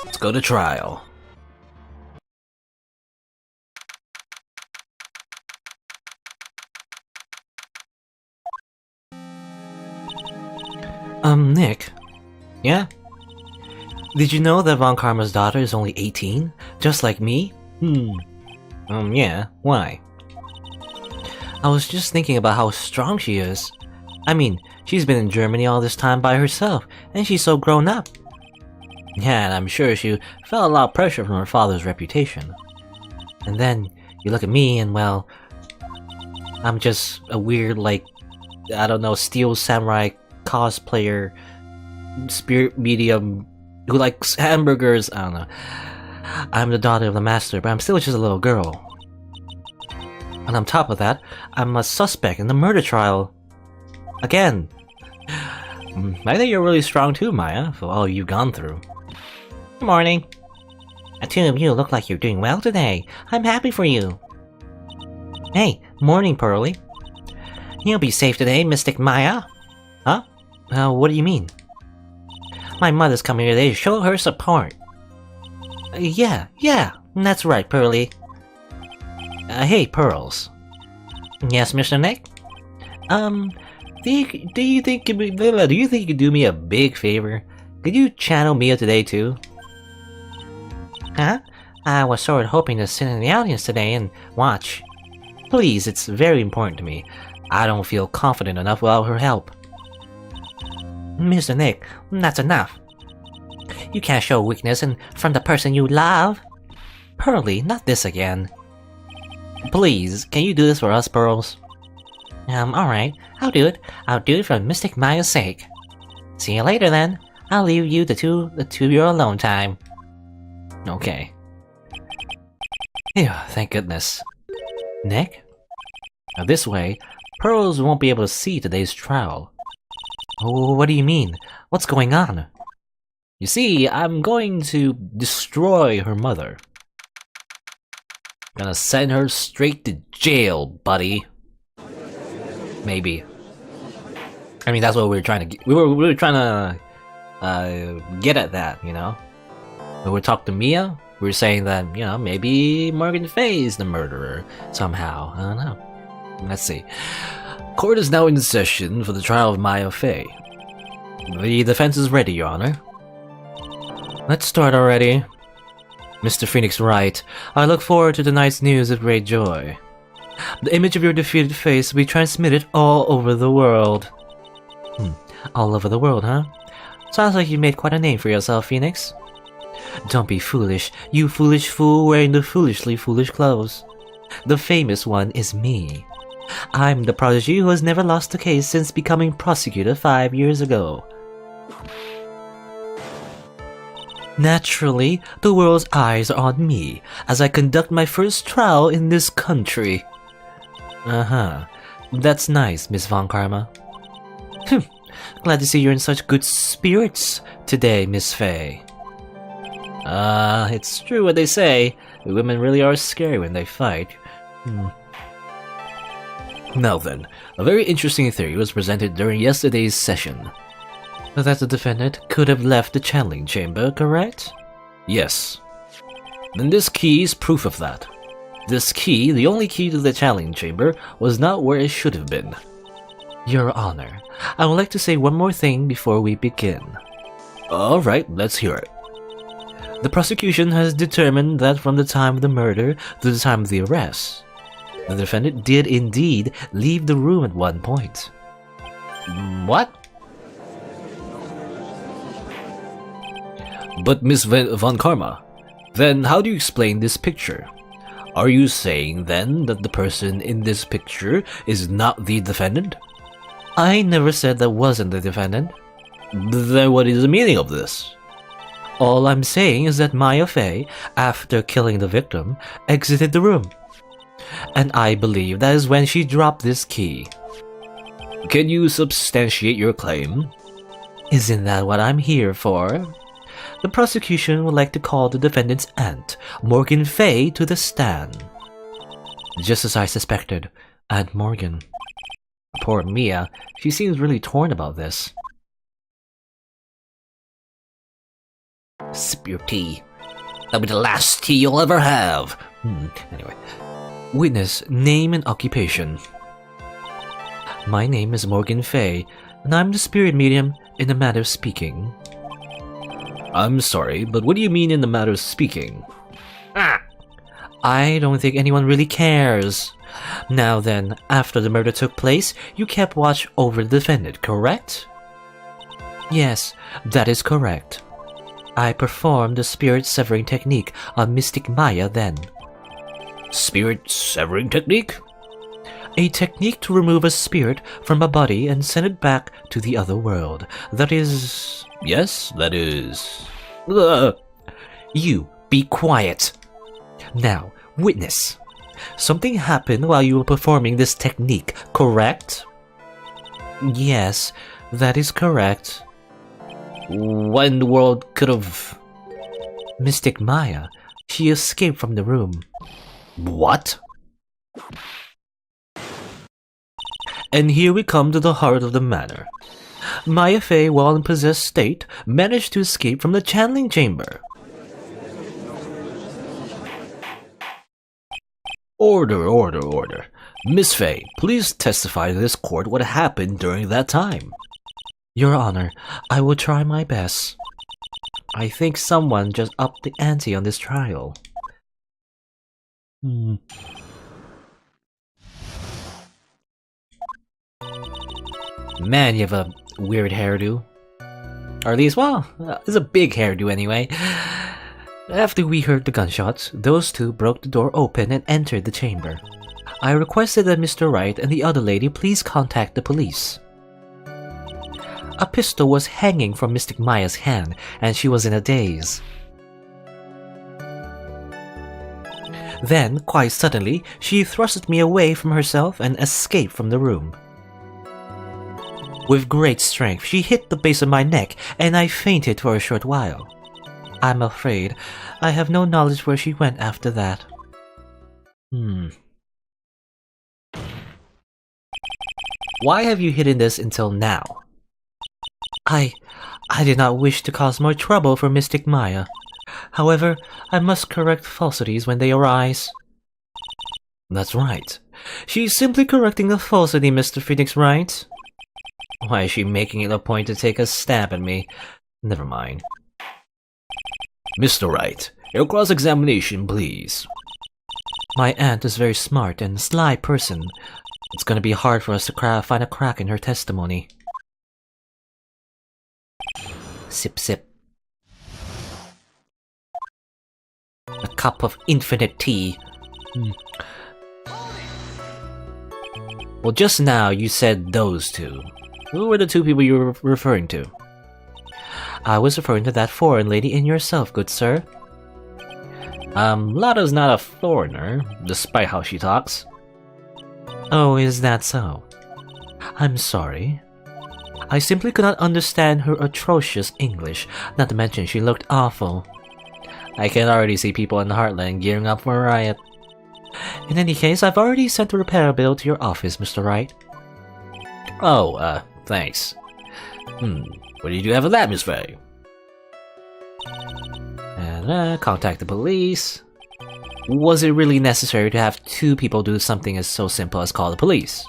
Let's go to trial. Nick? Yeah? Did you know that Von Karma's daughter is only 18? Just like me? Yeah, why? I was just thinking about how strong she is. I mean, she's been in Germany all this time by herself, and she's so grown up. Yeah, and I'm sure she felt a lot of pressure from her father's reputation. And then, you look at me and, well, I'm just a weird, like, I don't know, steel samurai cosplayer, spirit medium, who likes hamburgers, I don't know. I'm the daughter of the master, but I'm still just a little girl. And on top of that, I'm a suspect in the murder trial. Again. I think you're really strong too, Maya, for all you've gone through. Good morning. The two of you look like you're doing well today. I'm happy for you. Hey, morning, Pearly. You'll be safe today, Mystic Maya. Huh? What do you mean? My mother's coming here today to show her support. Yeah, that's right, Pearly. Hey, Pearls. Yes, Mr. Nick? Do you think you could do me a big favor? Could you channel Mia today too? Huh? I was sort of hoping to sit in the audience today and watch. Please, it's very important to me. I don't feel confident enough without her help. Mr. Nick, that's enough. You can't show weakness in front of the person you love. Pearly, not this again. Please, can you do this for us, Pearls? Alright, I'll do it. I'll do it for Mystic Maya's sake. See you later then. I'll leave you to your alone time. Okay. Phew, thank goodness. Nick? Now this way, Pearls won't be able to see today's trial. Oh, what do you mean? What's going on? You see, I'm going to destroy her mother. Gonna send her straight to jail, buddy. Maybe. I mean, that's what we were trying to get. We were trying to get at that, you know. When we talked to Mia, we were saying that, you know, maybe Morgan Fay is the murderer somehow. I don't know. Let's see. Court is now in session for the trial of Maya Fay. The defense is ready, Your Honor. Let's start already. Mr. Phoenix Wright, I look forward to tonight's news with great joy. The image of your defeated face will be transmitted all over the world. All over the world, huh? Sounds like you made quite a name for yourself, Phoenix. Don't be foolish, you foolish fool wearing the foolishly foolish clothes. The famous one is me. I'm the prodigy who has never lost a case since becoming prosecutor 5 years ago. Naturally, the world's eyes are on me as I conduct my first trial in this country. That's nice, Miss Von Karma. Glad to see you're in such good spirits today, Miss Fay. It's true what they say. Women really are scary when they fight. Now then, a very interesting theory was presented during yesterday's session. That the defendant could have left the channeling chamber, correct? Yes. Then this key is proof of that. This key, the only key to the channeling chamber, was not where it should have been. Your Honor, I would like to say one more thing before we begin. Alright, let's hear it. The prosecution has determined that from the time of the murder to the time of the arrest, the defendant did indeed leave the room at one point. What? But Miss Von Karma, then how do you explain this picture? Are you saying then that the person in this picture is not the defendant? I never said that wasn't the defendant. Then what is the meaning of this? All I'm saying is that Maya Fay, after killing the victim, exited the room. And I believe that is when she dropped this key. Can you substantiate your claim? Isn't that what I'm here for? The prosecution would like to call the defendant's aunt, Morgan Fay, to the stand. Just as I suspected, Aunt Morgan. Poor Mia, she seems really torn about this. Sip your tea. That'll be the last tea you'll ever have. Anyway. Witness, name and occupation. My name is Morgan Fay, and I'm the spirit medium in the matter of speaking. I'm sorry, but what do you mean in the matter of speaking? I don't think anyone really cares. Now then, after the murder took place, you kept watch over the defendant, correct? Yes, that is correct. I performed the spirit severing technique on Mystic Maya then. Spirit severing technique? A technique to remove a spirit from a body and send it back to the other world. That is... Yes, that is... You, be quiet. Now, witness. Something happened while you were performing this technique, correct? Yes, that is correct. What in the world could have... Mystic Maya. She escaped from the room. What? And here we come to the heart of the matter. Maya Fey, while in possessed state, managed to escape from the channeling chamber. Order. Miss Fey, please testify to this court what happened during that time. Your Honor, I will try my best. I think someone just upped the ante on this trial. Man, you have a weird hairdo. Or at least, well, it's a big hairdo anyway. After we heard the gunshots, those two broke the door open and entered the chamber. I requested that Mr. Wright and the other lady please contact the police. A pistol was hanging from Mystic Maya's hand, and she was in a daze. Then, quite suddenly, she thrusted me away from herself and escaped from the room. With great strength, she hit the base of my neck, and I fainted for a short while. I'm afraid I have no knowledge where she went after that. Why have you hidden this until now? I did not wish to cause more trouble for Mystic Maya. However, I must correct falsities when they arise. That's right. She's simply correcting a falsity, Mr. Phoenix, right? Why is she making it a point to take a stab at me? Never mind. Mr. Wright, your cross-examination, please. My aunt is a very smart and sly person. It's gonna be hard for us to find a crack in her testimony. Sip, sip. A cup of infinite tea. Well, just now you said those two. Who were the two people you were referring to? I was referring to that foreign lady and yourself, good sir. Lada's not a foreigner, despite how she talks. Oh, is that so? I'm sorry. I simply could not understand her atrocious English, not to mention she looked awful. I can already see people in the Heartland gearing up for a riot. In any case, I've already sent a repair bill to your office, Mr. Wright. Oh, thanks. What did you have for that, Miss Fay? And, contact the police. Was it really necessary to have two people do something as so simple as call the police?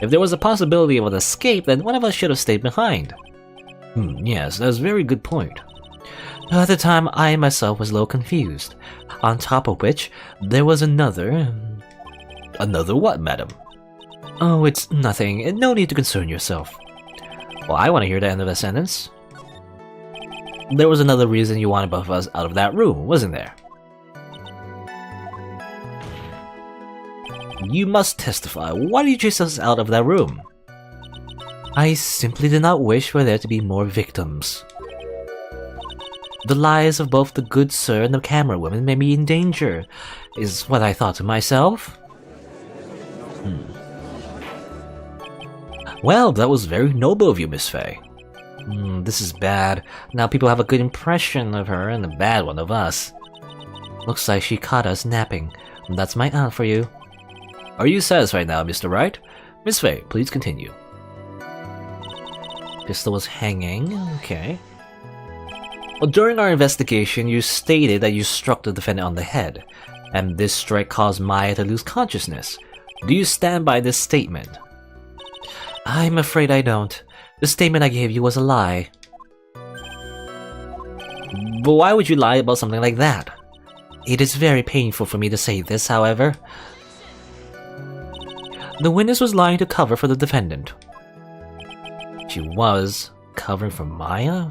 If there was a possibility of an escape, then one of us should have stayed behind. Yes, that's a very good point. At the time, I myself was a little confused. On top of which, there was another... Another what, madam? Oh, it's nothing. No need to concern yourself. Well, I want to hear the end of the sentence. There was another reason you wanted both of us out of that room, wasn't there? You must testify. Why did you chase us out of that room? I simply did not wish for there to be more victims. The lives of both the good sir and the camera woman may be in danger, is what I thought to myself. Well, that was very noble of you, Miss Fay. This is bad. Now people have a good impression of her and a bad one of us. Looks like she caught us napping. That's my aunt for you. Are you satisfied now, Mr. Wright? Miss Fay, please continue. Pistol was hanging, okay. During our investigation, you stated that you struck the defendant on the head, and this strike caused Maya to lose consciousness. Do you stand by this statement? I'm afraid I don't. The statement I gave you was a lie. But why would you lie about something like that? It is very painful for me to say this, however. The witness was lying to cover for the defendant. She was covering for Maya?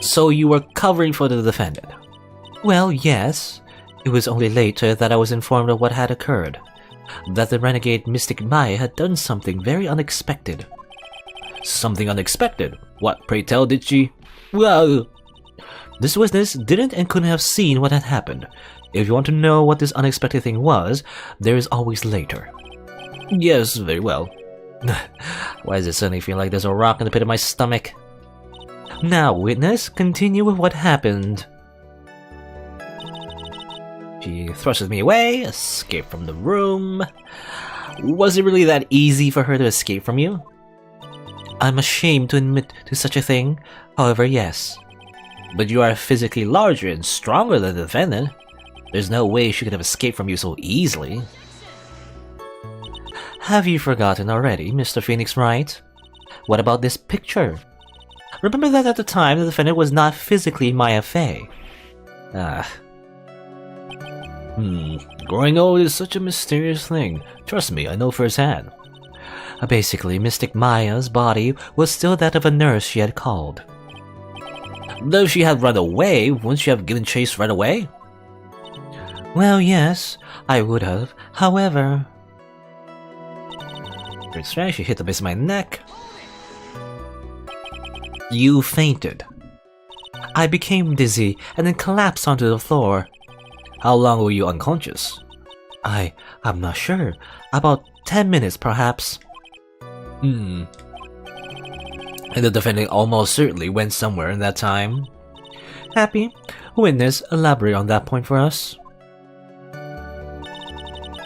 So you were covering for the defendant? Well, yes. It was only later that I was informed of what had occurred. That the renegade mystic Maya had done something very unexpected. Something unexpected? What, pray tell, did she? Well, this witness didn't and couldn't have seen what had happened. If you want to know what this unexpected thing was, there is always later. Yes, very well. Why does it suddenly feel like there's a rock in the pit of my stomach? Now, witness, continue with what happened. She thrusted me away, escaped from the room. Was it really that easy for her to escape from you? I'm ashamed to admit to such a thing, however, yes. But you are physically larger and stronger than the defendant. There's no way she could have escaped from you so easily. Have you forgotten already, Mr. Phoenix Wright? What about this picture? Remember that at the time the defendant was not physically Maya Fey. Growing old is such a mysterious thing. Trust me, I know firsthand. Basically, Mystic Maya's body was still that of a nurse she had called. Though she had run away, wouldn't she have given chase right away? Well, yes, I would have. However... Great strength, she hit the base of my neck. You fainted. I became dizzy and then collapsed onto the floor. How long were you unconscious? I'm not sure. About 10 minutes, perhaps. And the defendant almost certainly went somewhere in that time. Happy? Witness, elaborate on that point for us.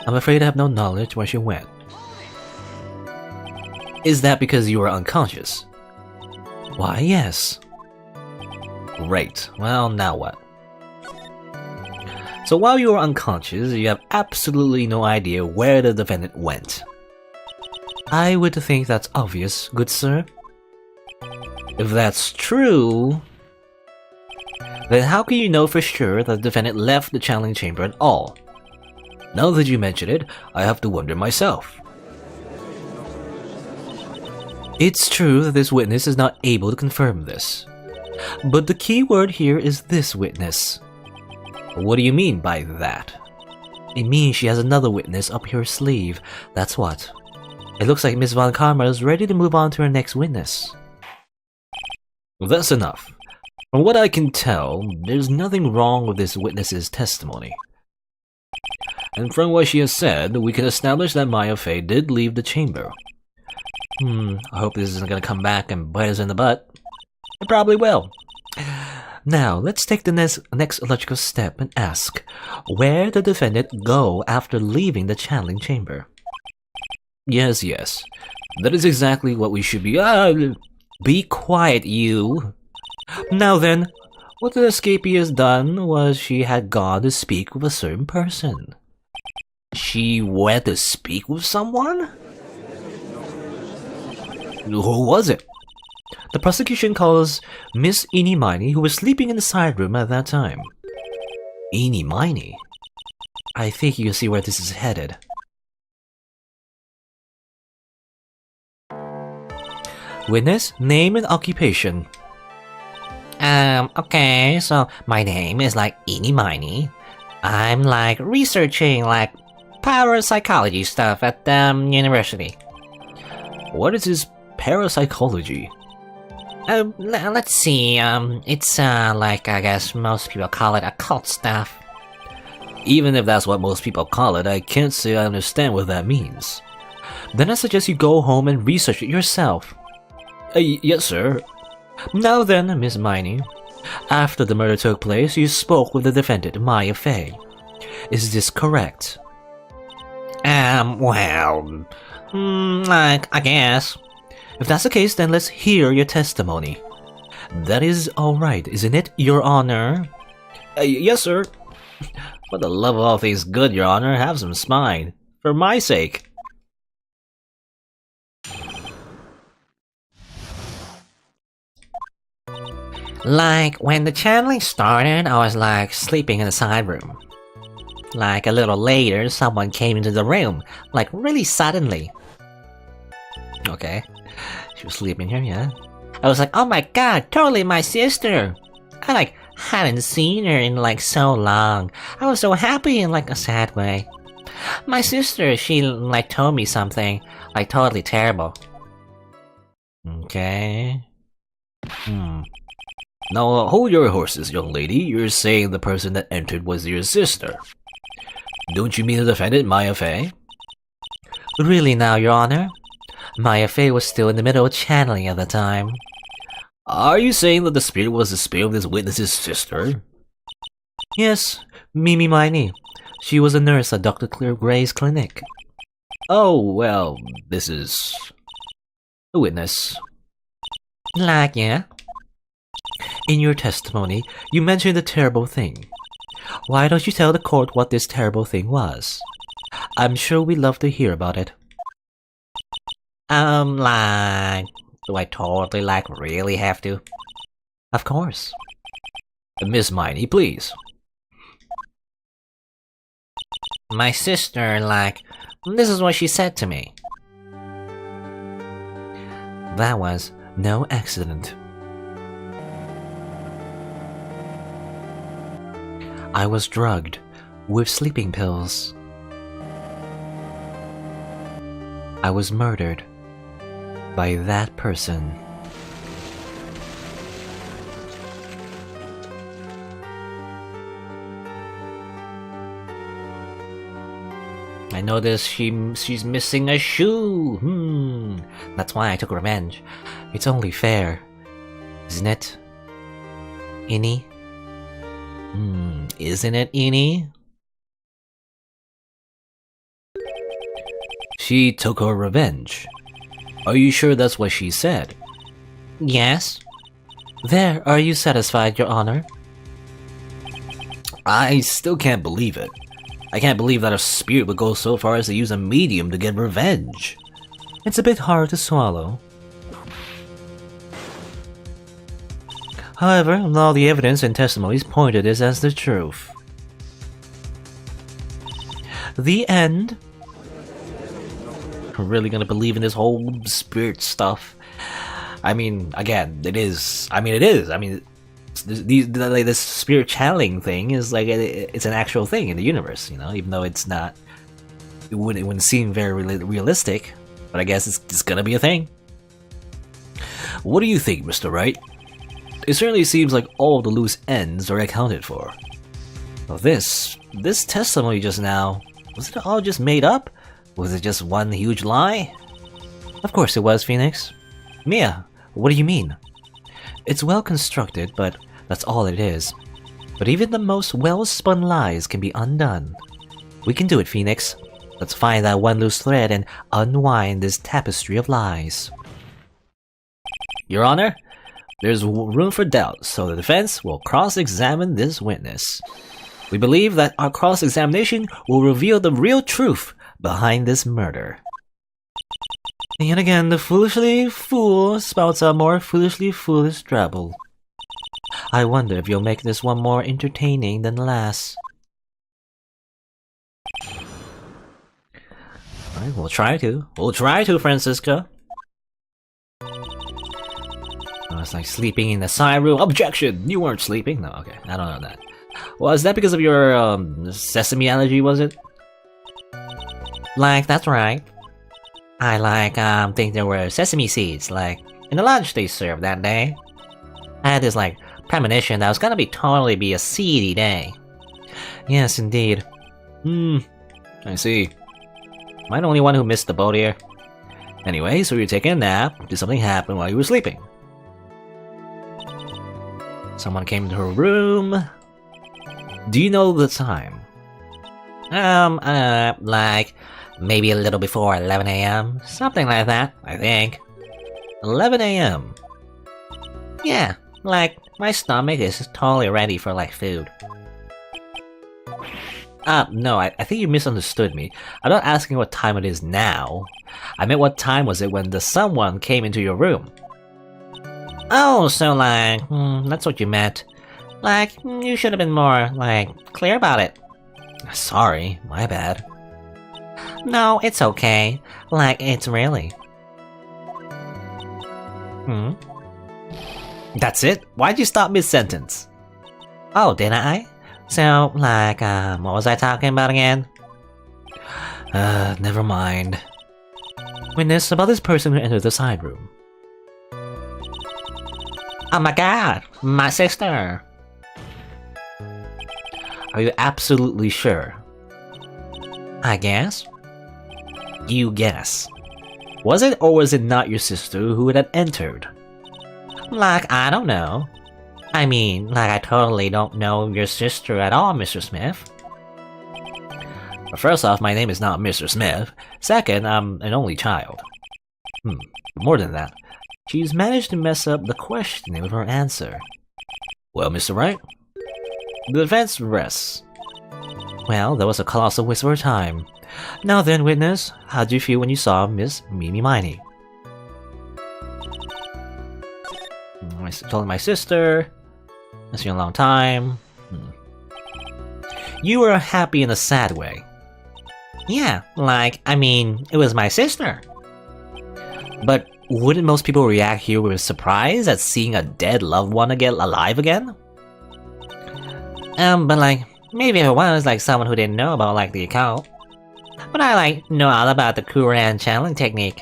I'm afraid I have no knowledge where she went. Is that because you were unconscious? Why, yes. Great. Well, now what? So while you were unconscious, you have absolutely no idea where the defendant went. I would think that's obvious, good sir. If that's true, then how can you know for sure that the defendant left the channeling chamber at all? Now that you mention it, I have to wonder myself. It's true that this witness is not able to confirm this. But the key word here is this witness. What do you mean by that? It means she has another witness up her sleeve, that's what. It looks like Miss Von Karma is ready to move on to her next witness. Well, that's enough. From what I can tell, there's nothing wrong with this witness's testimony. And from what she has said, we can establish that Maya Fey did leave the chamber. I hope this isn't gonna come back and bite us in the butt. It probably will. Now, let's take the next logical step and ask, where did the defendant go after leaving the channeling chamber? Yes. That is exactly what we should be— be quiet, you! Now then, what the escapee has done was she had gone to speak with a certain person. She went to speak with someone? Who was it? The prosecution calls Miss Eeny Miney, who was sleeping in the side room at that time. Eeny Miney? I think you see where this is headed. Witness, name and occupation. Okay, so my name is like Eeny Miney. I'm like researching like parapsychology stuff at university. What is this parapsychology? Let's see, it's like I guess most people call it occult stuff. Even if that's what most people call it, I can't say I understand what that means. Then I suggest you go home and research it yourself. Yes, sir. Now then, Miss Miney, after the murder took place, you spoke with the defendant, Maya Fey. Is this correct? Well, I guess. If that's the case, then let's hear your testimony. That is alright, isn't it, Your Honor? Yes, sir. For the love of all things good, Your Honor, have some spine. For my sake. Like, when the channeling started, I was like sleeping in the side room. Like, a little later, someone came into the room, like really suddenly. Okay. She was sleeping here, yeah? I was like, oh my god, totally my sister! I like hadn't seen her in like so long. I was so happy in like a sad way. My sister, she like told me something, like totally terrible. Okay. Now, hold your horses, young lady. You're saying the person that entered was your sister. Don't you mean the defendant, Maya Fey? Really now, Your Honor? Maya Fey was still in the middle of channeling at the time. Are you saying that the spirit was the spirit of this witness's sister? Yes, Mimi Miney. She was a nurse at Dr. Clear Gray's clinic. Oh, well, this is a witness. Like, yeah? In your testimony, you mentioned a terrible thing. Why don't you tell the court what this terrible thing was? I'm sure we'd love to hear about it. Like... Do I totally, like, really have to? Of course. Miss Miney, please. My sister, like... This is what she said to me. That was no accident. I was drugged with sleeping pills. I was murdered by that person. I noticed she's missing a shoe. That's why I took revenge. It's only fair, isn't it? Innie? Isn't it, Innie? She took her revenge. Are you sure that's what she said? Yes. There, are you satisfied, Your Honor? I still can't believe it. I can't believe that a spirit would go so far as to use a medium to get revenge. It's a bit hard to swallow. However, all the evidence and testimonies point to this as the truth. The end. I'm really gonna believe in this whole spirit stuff. I mean, again, it is. I mean, this spirit channeling thing is like it's an actual thing in the universe, you know. Even though it's not, it wouldn't seem very realistic, but I guess it's gonna be a thing. What do you think, Mr. Wright? It certainly seems like all the loose ends are accounted for. Well, this testimony just now, was it all just made up? Was it just one huge lie? Of course it was, Phoenix. Mia, what do you mean? It's well constructed, but that's all it is. But even the most well-spun lies can be undone. We can do it, Phoenix. Let's find that one loose thread and unwind this tapestry of lies. Your Honor, there's room for doubt, so the defense will cross-examine this witness. We believe that our cross-examination will reveal the real truth behind this murder. And yet again, the foolishly fool spouts out more foolishly foolish trouble. I wonder if you'll make this one more entertaining than the last. Alright, we'll try to. We'll try to, Francisco. Oh, it's like sleeping in the side room. Objection! You weren't sleeping? No, okay. I don't know that. Well, is that because of your sesame allergy, was it? Like, that's right. I like think there were sesame seeds, like, in the lunch they served that day. I had this like premonition that it was gonna totally be a seedy day. Yes, indeed. I see. Am I the only one who missed the boat here? Anyway, so you're taking a nap. Did something happen while you were sleeping? Someone came into her room. Do you know the time? Like, maybe a little before 11 AM? Something like that, I think. 11 AM? Yeah, Like, my stomach is totally ready for like food. No, I think you misunderstood me. I'm not asking what time it is now. I meant what time was it when the someone came into your room. Oh, so like, that's what you meant. Like, you should have been more, like, clear about it. Sorry, my bad. No, it's okay. Like, it's really. That's it? Why'd you stop mid-sentence? Oh, didn't I? So, like, what was I talking about again? Never mind. Witness about this person who entered the side room. Oh my god, my sister! Are you absolutely sure? I guess. You guess. Was it or was it not your sister who had entered? Like, I don't know. I mean, like, I totally don't know your sister at all, Mr. Smith. Well, first off, my name is not Mr. Smith. Second, I'm an only child. More than that, she's managed to mess up the questioning with her answer. Well, Mr. Wright, the defense rests. Well, that was a colossal waste of our time. Now then, witness, how did you feel when you saw Miss Mimi Miney? I told my sister. It's been a long time. You were happy in a sad way. Yeah, like, I mean, it was my sister. But wouldn't most people react here with surprise at seeing a dead loved one again alive again? But like, maybe if it was like someone who didn't know about like the account. But I like know all about the Kuran channeling technique.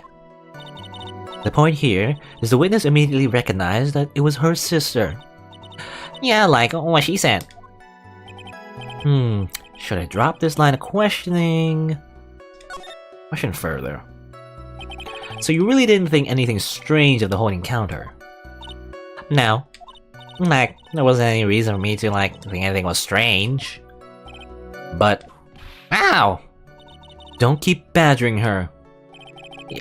The point here is the witness immediately recognized that it was her sister. Yeah, like what she said. Should I drop this line of questioning? Question further. So you really didn't think anything strange of the whole encounter? No. Like, there wasn't any reason for me to like think anything was strange. But... Ow! Don't keep badgering her.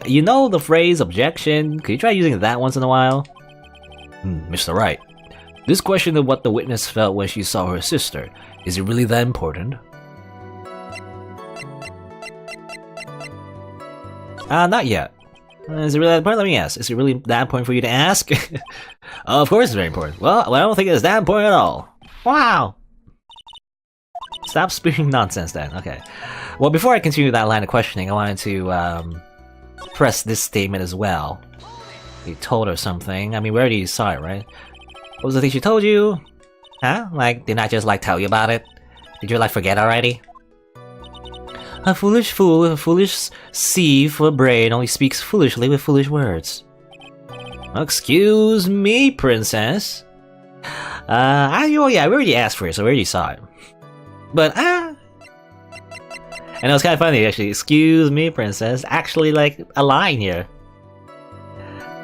You know the phrase objection? Could you try using that once in a while? Mr. Wright, this question of what the witness felt when she saw her sister, is it really that important? Not yet. Is it really that important? Let me ask. Is it really that important for you to ask? Of course it's very important. Well, I don't think it's that important at all. Wow! Stop spewing nonsense then. Okay. Well, before I continue that line of questioning, I wanted to press this statement as well. You told her something. I mean, we already saw it, right? What was the thing she told you? Huh? Like, didn't I just like tell you about it? Did you like forget already? A foolish fool with a foolish sieve for a brain only speaks foolishly with foolish words. Excuse me, princess. Oh yeah, we already asked for it, so we already saw it. But, and it was kind of funny, actually. Excuse me, princess. Actually, like, a line here.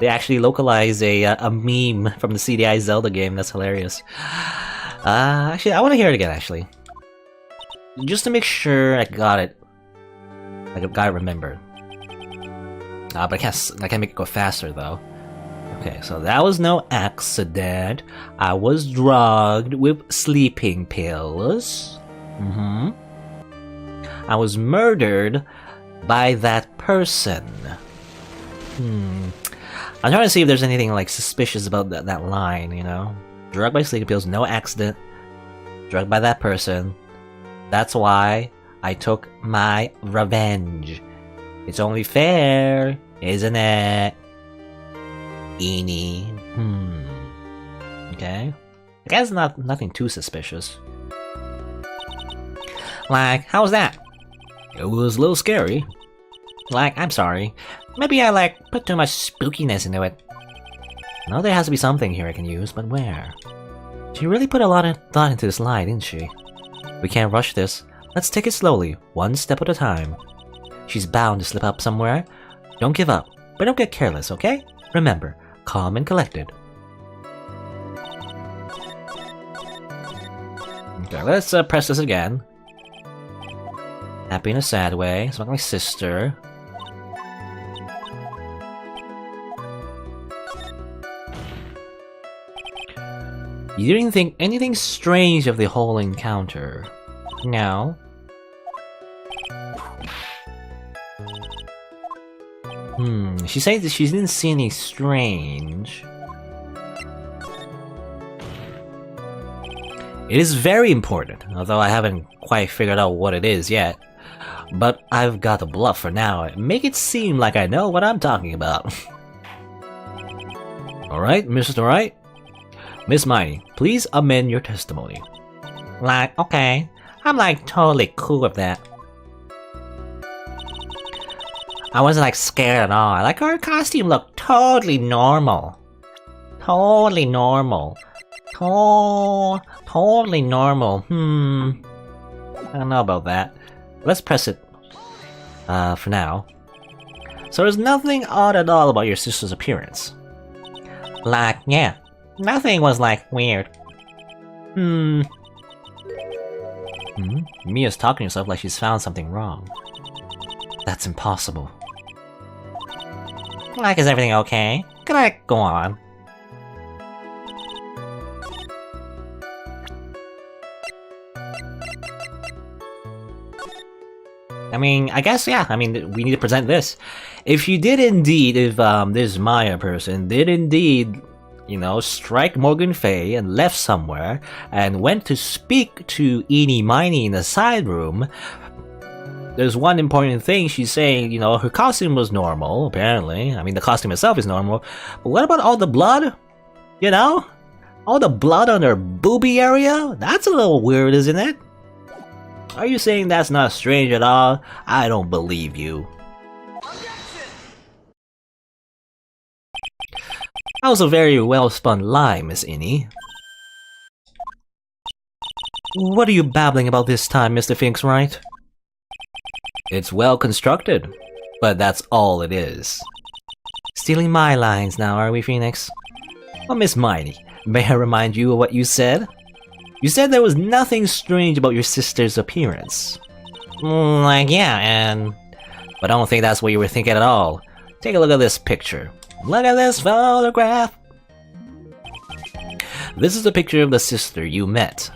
They actually localize a meme from the CDI Zelda game. That's hilarious. Actually, I want to hear it again, actually. Just to make sure I got it. I got it remembered. But I can't make it go faster, though. Okay, so that was no accident. I was drugged with sleeping pills. I was murdered by that person. I'm trying to see if there's anything like suspicious about that line, you know? Drugged by sleeping pills, no accident. Drugged by that person. That's why I took my revenge. It's only fair, isn't it? Eenie. Okay. I guess nothing too suspicious. Like, how was that? It was a little scary. Like, I'm sorry. Maybe I like put too much spookiness into it. Now there has to be something here I can use, but where? She really put a lot of thought into this lie, didn't she? We can't rush this. Let's take it slowly, one step at a time. She's bound to slip up somewhere. Don't give up, but don't get careless, okay? Remember, calm and collected. Okay, let's press this again. Happy in a sad way. It's like my sister. You didn't think anything strange of the whole encounter? No. She said that she didn't see any strange. It is very important, although I haven't quite figured out what it is yet. But I've got the bluff for now. Make it seem like I know what I'm talking about. Alright, Mr. Wright. Miss Miney, please amend your testimony. Like, okay. I'm like totally cool with that. I wasn't like scared at all. Like her costume looked totally normal. Totally normal. Totally normal. I don't know about that. Let's press it. For now. So there's nothing odd at all about your sister's appearance. Like, yeah. Nothing was like weird. Mia's talking to herself like she's found something wrong. That's impossible. Like, is everything okay? Can I go on? I mean, I guess, yeah, I mean, we need to present this. If you did indeed, if this Maya person did indeed, you know, strike Morgan Fay and left somewhere, and went to speak to Eenie Miney in the side room, there's one important thing she's saying, you know, her costume was normal, apparently. I mean, the costume itself is normal. But what about all the blood? You know? All the blood on her boobie area? That's a little weird, isn't it? Are you saying that's not strange at all? I don't believe you. That was a very well-spun lie, Miss Eenie. What are you babbling about this time, Mr. Finks, Wright? It's well constructed, but that's all it is. Stealing my lines now, are we, Phoenix? Well, Miss Miney, may I remind you of what you said? You said there was nothing strange about your sister's appearance. Like, yeah, But I don't think that's what you were thinking at all. Take a look at this picture. Look at this photograph! This is a picture of the sister you met.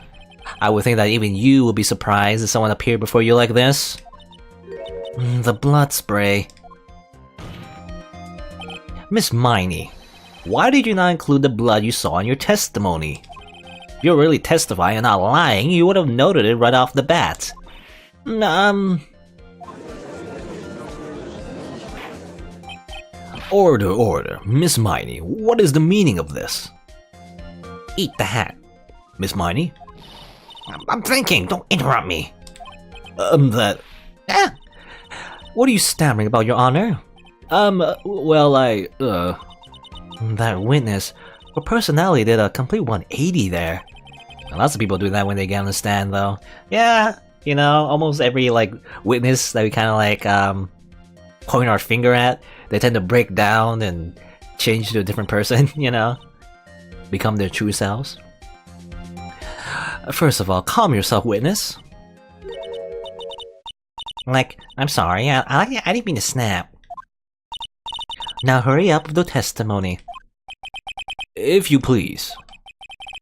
I would think that even you would be surprised if someone appeared before you like this. The blood spray. Miss Miney, why did you not include the blood you saw in your testimony? If you're really testifying and not lying, you would have noted it right off the bat. Order, Miss Miney, what is the meaning of this? Eat the hat. Miss Miney? I'm thinking, don't interrupt me. That... Ah! What are you stammering about, Your Honor? Well, that witness, her personality did a complete 180 there. Lots of people do that when they get on the stand, though. Yeah, you know, almost every, like, witness that we kind of, like, point our finger at, they tend to break down and change to a different person, you know? Become their true selves. First of all, calm yourself, witness. Like, I'm sorry, I didn't mean to snap. Now hurry up with the testimony. If you please.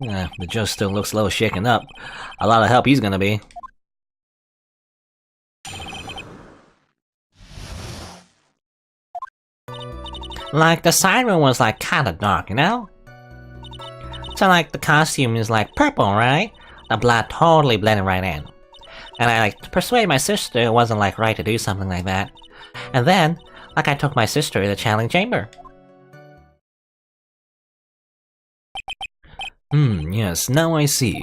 The judge still looks a little shaken up. A lot of help he's gonna be. Like, the side room was like kinda dark, you know? So like, the costume is like purple, right? The blood totally blended right in. And I like persuaded my sister it wasn't like right to do something like that. And then, like I took my sister to the channeling chamber. Yes, now I see.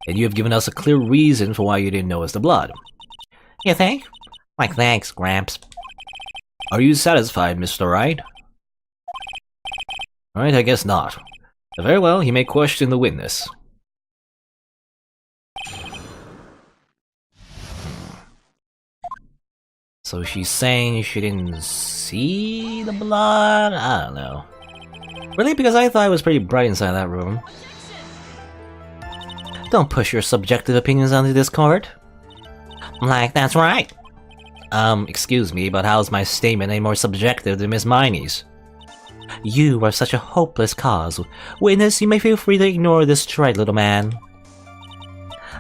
And you have given us a clear reason for why you didn't notice the blood. You think? Like, thanks, Gramps. Are you satisfied, Mr. Wright? Alright, I guess not. Very well, you may question the witness. So she's saying she didn't see the blood? I don't know. Really? Because I thought it was pretty bright inside that room. Don't push your subjective opinions onto this court. Like, that's right. Excuse me, but how's my statement any more subjective than Miss Miney's? You are such a hopeless cause. Witness, you may feel free to ignore this trite little man.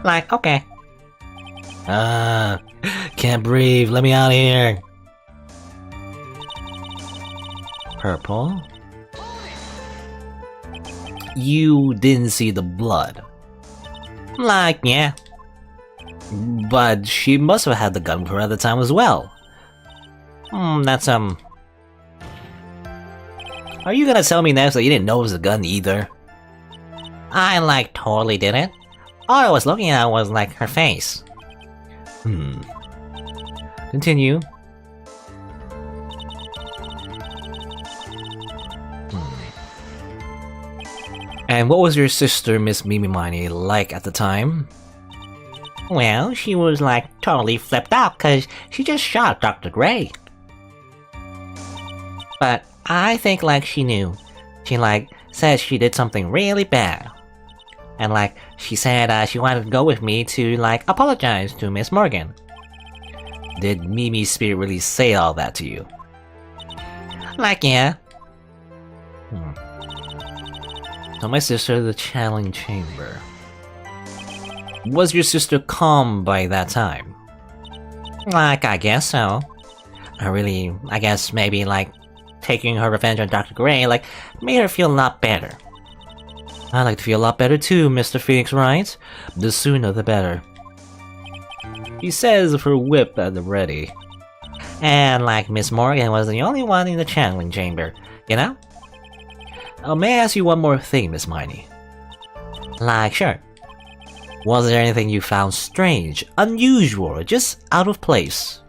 Like, okay. Can't breathe. Let me out of here. Purple. You didn't see the blood. Like, yeah. But she must have had the gun with her at the time as well. That's, Are you gonna tell me next that you didn't know it was a gun either? I, like, totally didn't. All I was looking at was, like, her face. Continue. And what was your sister, Miss Mimi Miney, like at the time? Well, she was, like, totally flipped out, cause she just shot Dr. Gray. But I think, like, she knew. She, like, said she did something really bad. And, like, she said she wanted to go with me to, like, apologize to Miss Morgan. Did Mimi's spirit really say all that to you? Like, yeah. So my sister, the channeling chamber. Was your sister calm by that time? Like, I guess so. I guess maybe, like, taking her revenge on Dr. Gray, like, made her feel a lot better. I like to feel a lot better too, Mr. Phoenix Wright. The sooner the better. He says with her whip at the ready. And, like, Miss Morgan was the only one in the channeling chamber, you know? May I ask you one more thing, Miss Miney? Like, sure. Was there anything you found strange, unusual, or just out of place?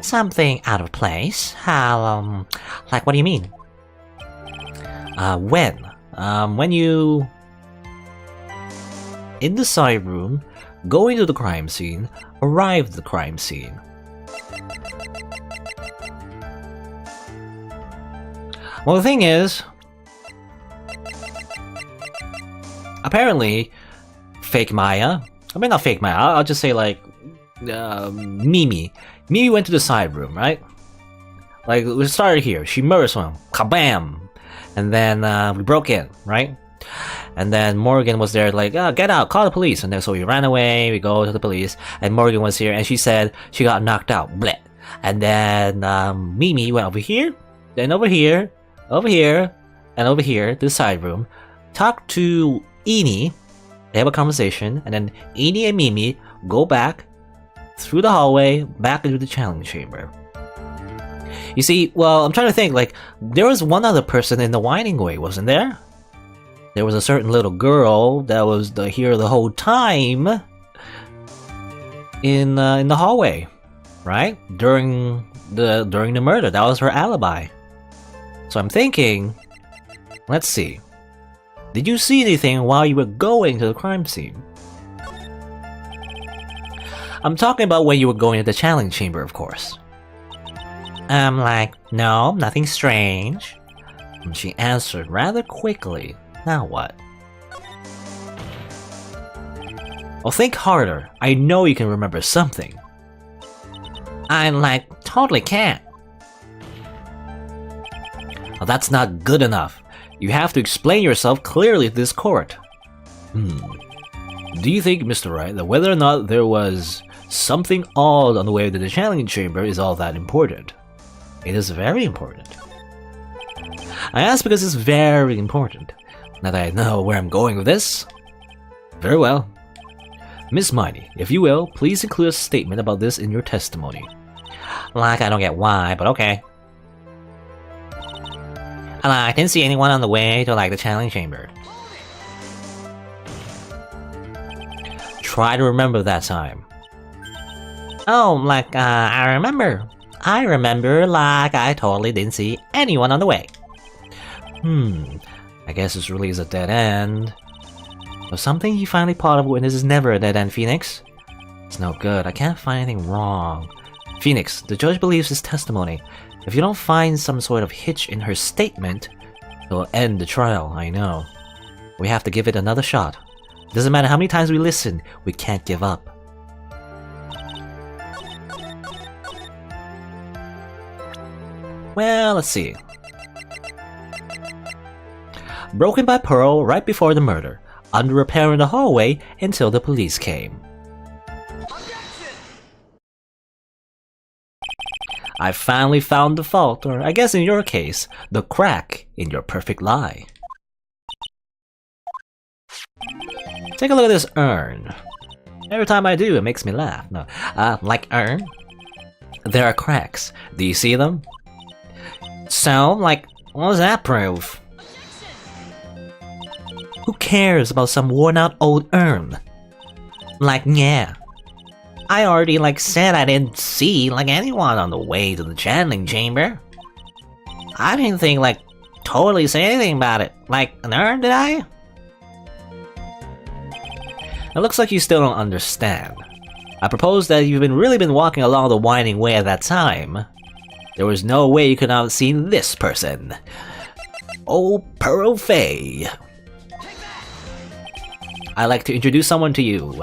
Something out of place? How, like, what do you mean? When you... in the side room, going to the crime scene, arrived at the crime scene. Well, the thing is... apparently, fake Maya... I mean, not fake Maya, I'll just say, like... Mimi. Mimi went to the side room, right? Like, we started here. She murdered someone. Kabam! And then, we broke in, right? And then Morgan was there like, get out, call the police. And then so we ran away, we go to the police, and Morgan was here, and she said she got knocked out. Bleh. And then, Mimi went over here, then over here, and over here, to the side room, talked to Eni, they have a conversation, and then Eni and Mimi go back, through the hallway, back into the challenge chamber. You see, well, I'm trying to think, like, there was one other person in the whining way, wasn't there? There was a certain little girl that was here the whole time in the hallway, right? During the murder, that was her alibi. So I'm thinking, let's see. Did you see anything while you were going to the crime scene? I'm talking about when you were going to the challenge chamber, of course. Like, no, nothing strange. And she answered rather quickly. Now what? Well, think harder. I know you can remember something. I, like, totally can't. Well, that's not good enough. You have to explain yourself clearly to this court. Do you think, Mr. Wright, that whether or not there was something odd on the way to the challenge chamber is all that important? It is very important. I ask because it's very important. Now that I know where I'm going with this. Very well. Miss Miney, if you will, please include a statement about this in your testimony. Like, I don't get why, but okay. I didn't see anyone on the way to, like, the challenge chamber. Try to remember that time. Oh, like, I remember. I remember, like, I totally didn't see anyone on the way. I guess this really is a dead end. But something you finally thought of when this is never a dead end, Phoenix. It's no good, I can't find anything wrong. Phoenix, the judge believes his testimony. If you don't find some sort of hitch in her statement, it will end the trial, I know. We have to give it another shot. Doesn't matter how many times we listen, we can't give up. Well, let's see. broken by Pearl right before the murder, under repair in the hallway until the police came. I finally found the fault, or I guess in your case, the crack in your perfect lie. Take a look at this urn. Every time I do, it makes me laugh. No, like urn? There are cracks. Do you see them? So, like, what does that prove? Who cares about some worn-out old urn? Like, yeah. I already, said I didn't see, anyone on the way to the channeling chamber. I didn't think, totally say anything about it. Like, an urn, did I? It looks like you still don't understand. I propose that you've really been walking along the winding way at that time. There was no way you could not have seen this person. Oh, Pearl Fay. I'd like to introduce someone to you.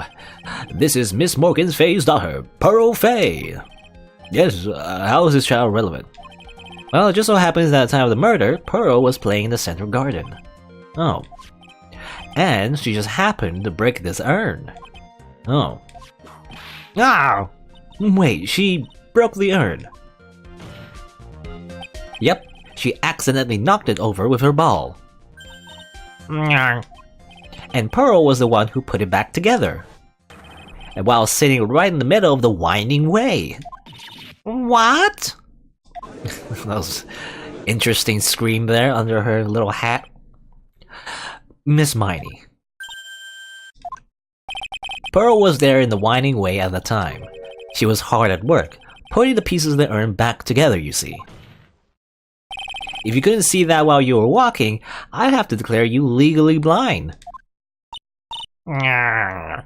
This is Miss Morgan Fay's daughter, Pearl Fay. Yes, how is this child relevant? Well, it just so happens that at the time of the murder, Pearl was playing in the center garden. Oh. And she just happened to break this urn. Oh. Ah! Wait, she broke the urn. Yep, she accidentally knocked it over with her ball. And Pearl was the one who put it back together. And while sitting right in the middle of the winding way. What? That was interesting scream there under her little hat. Miss Miney. Pearl was there in the winding way at the time. She was hard at work, putting the pieces of the urn back together, you see. If you couldn't see that while you were walking, I'd have to declare you legally blind. I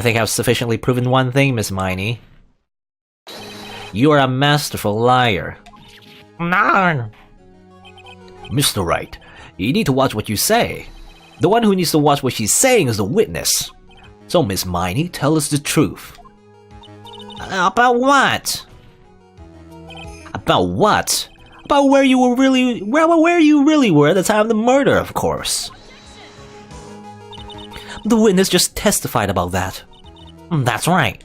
think I've sufficiently proven one thing, Miss Miney. You are a masterful liar. No. Mr. Wright, you need to watch what you say. The one who needs to watch what she's saying is the witness. So, Miss Miney, tell us the truth. About what? About what? About where you were really, where you really were at the time of the murder, of course. The witness just testified about that. That's right.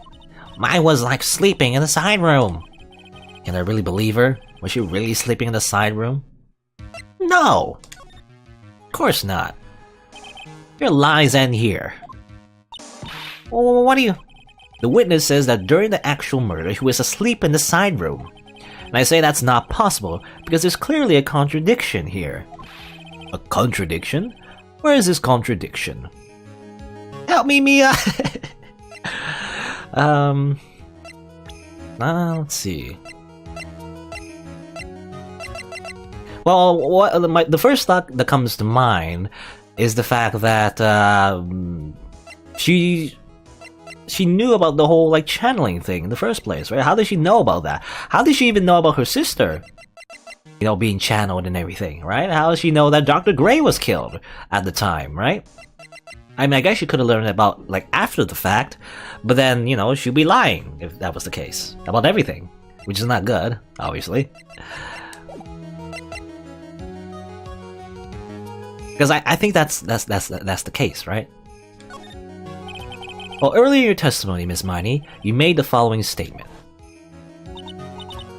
I was sleeping in the side room. Can I really believe her? Was she really sleeping in the side room? No. Of course not. Your lies end here. What do you... The witness says that during the actual murder, he was asleep in the side room. And I say that's not possible, because there's clearly a contradiction here. A contradiction? Where is this contradiction? Help me, Mia! Let's see. Well, the first thought that comes to mind is the fact that she knew about the whole channeling thing in the first place, right? How did she know about that? How did she even know about her sister? You know, being channeled and everything, right? How does she know that Dr. Gray was killed at the time, right? I mean, I guess she could have learned about after the fact, but then, you know, she'd be lying if that was the case about everything, which is not good, obviously. Because I think that's the case, right? Well, earlier in your testimony, Miss Miney, you made the following statement.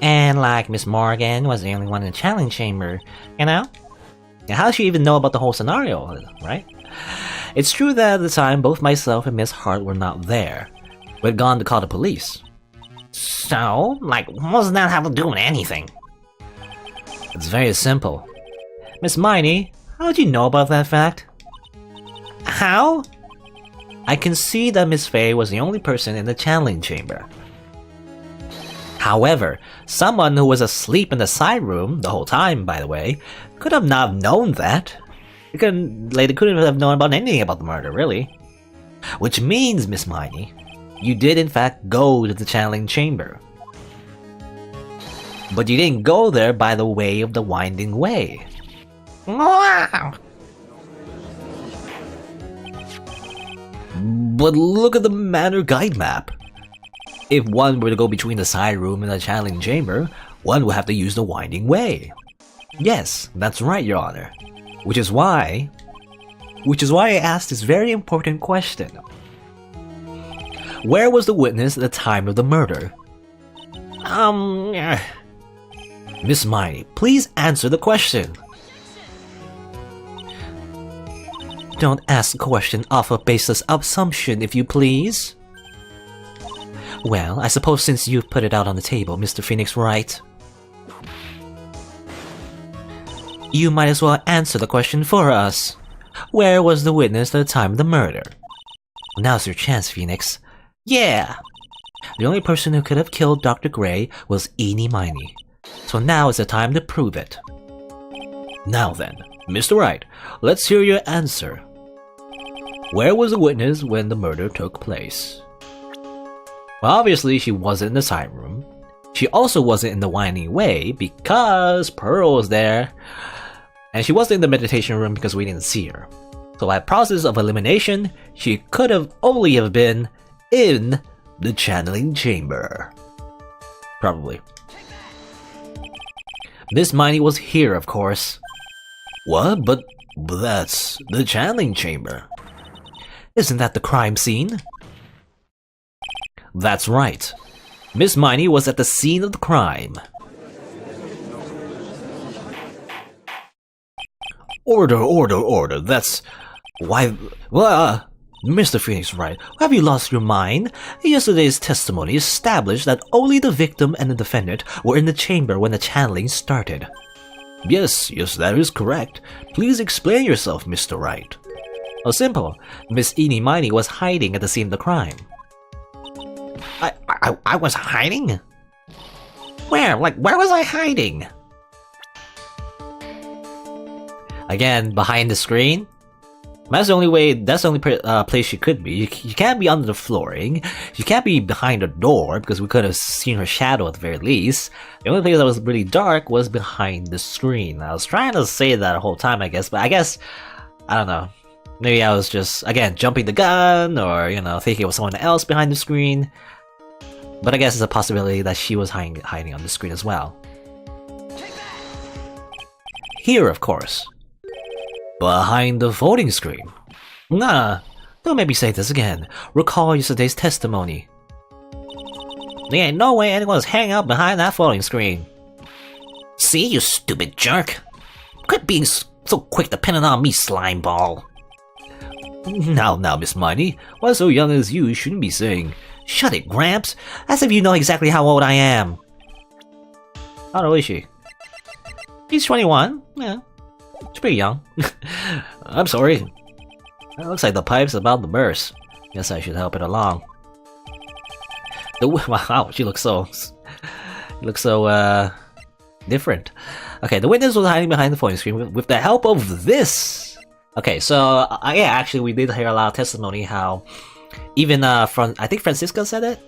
And Miss Morgan was the only one in the challenge chamber, you know? Now, how does she even know about the whole scenario, right? It's true that at the time, both myself and Miss Hart were not there. We had gone to call the police. So, what does that have to do with anything? It's very simple. Miss Miney, how did you know about that fact? How? I can see that Miss Fay was the only person in the channeling chamber. However, someone who was asleep in the side room, the whole time, by the way, could have not known that. They couldn't have known about anything about the murder, really. Which means, Miss Miney, you did in fact go to the channeling chamber. But you didn't go there by the way of the winding way. Wow. But look at the manor guide map. If one were to go between the side room and the channeling chamber, one would have to use the winding way. Yes, that's right, Your Honor. Which is why I asked this very important question. Where was the witness at the time of the murder? Miss Miney, please answer the question. Don't ask the question off a baseless assumption, if you please. Well, I suppose since you've put it out on the table, Mr. Phoenix Wright, you might as well answer the question for us. Where was the witness at the time of the murder? Now's your chance, Phoenix. Yeah! The only person who could have killed Dr. Gray was Eenie Miney. So now is the time to prove it. Now then, Mr. Wright, let's hear your answer. Where was the witness when the murder took place? Well, obviously she wasn't in the side room. She also wasn't in the whining way because Pearl was there. And she wasn't in the meditation room because we didn't see her. So by process of elimination, she could have only have been in the channeling chamber. Probably. Miss Miney was here, of course. What? But that's the channeling chamber. Isn't that the crime scene? That's right. Miss Miney was at the scene of the crime. Order. That's why. Well, Mr. Phoenix Wright, have you lost your mind? Yesterday's testimony established that only the victim and the defendant were in the chamber when the channeling started. Yes, that is correct. Please explain yourself, Mr. Wright. Oh, simple. Miss Eenie Miney was hiding at the scene of the crime. I was hiding? Where? Where was I hiding? Again, behind the screen? That's the only place she could be. You can't be under the flooring. You can't be behind a door because we could have seen her shadow at the very least. The only place that was really dark was behind the screen. I was trying to say that the whole time, I guess, but I don't know. Maybe I was just, again, jumping the gun or, thinking it was someone else behind the screen. But I guess it's a possibility that she was hiding on the screen as well. Here, of course. Behind the voting screen. Nah, don't make me say this again. Recall yesterday's testimony. There ain't no way anyone's hanging out behind that voting screen. See, you stupid jerk. Quit being so quick depending on me, slime ball. Now, Miss Miney, one so young as you shouldn't be saying, "Shut it, Gramps," as if you know exactly how old I am. How old is she? She's 21, yeah. She's pretty young. I'm sorry. It looks like the pipe's about to burst. Guess I should help it along. Wow, she looks so different. Okay, the witness was hiding behind the phone screen with the help of this. Okay, so yeah, actually, we did hear a lot of testimony how even I think Francisco said it.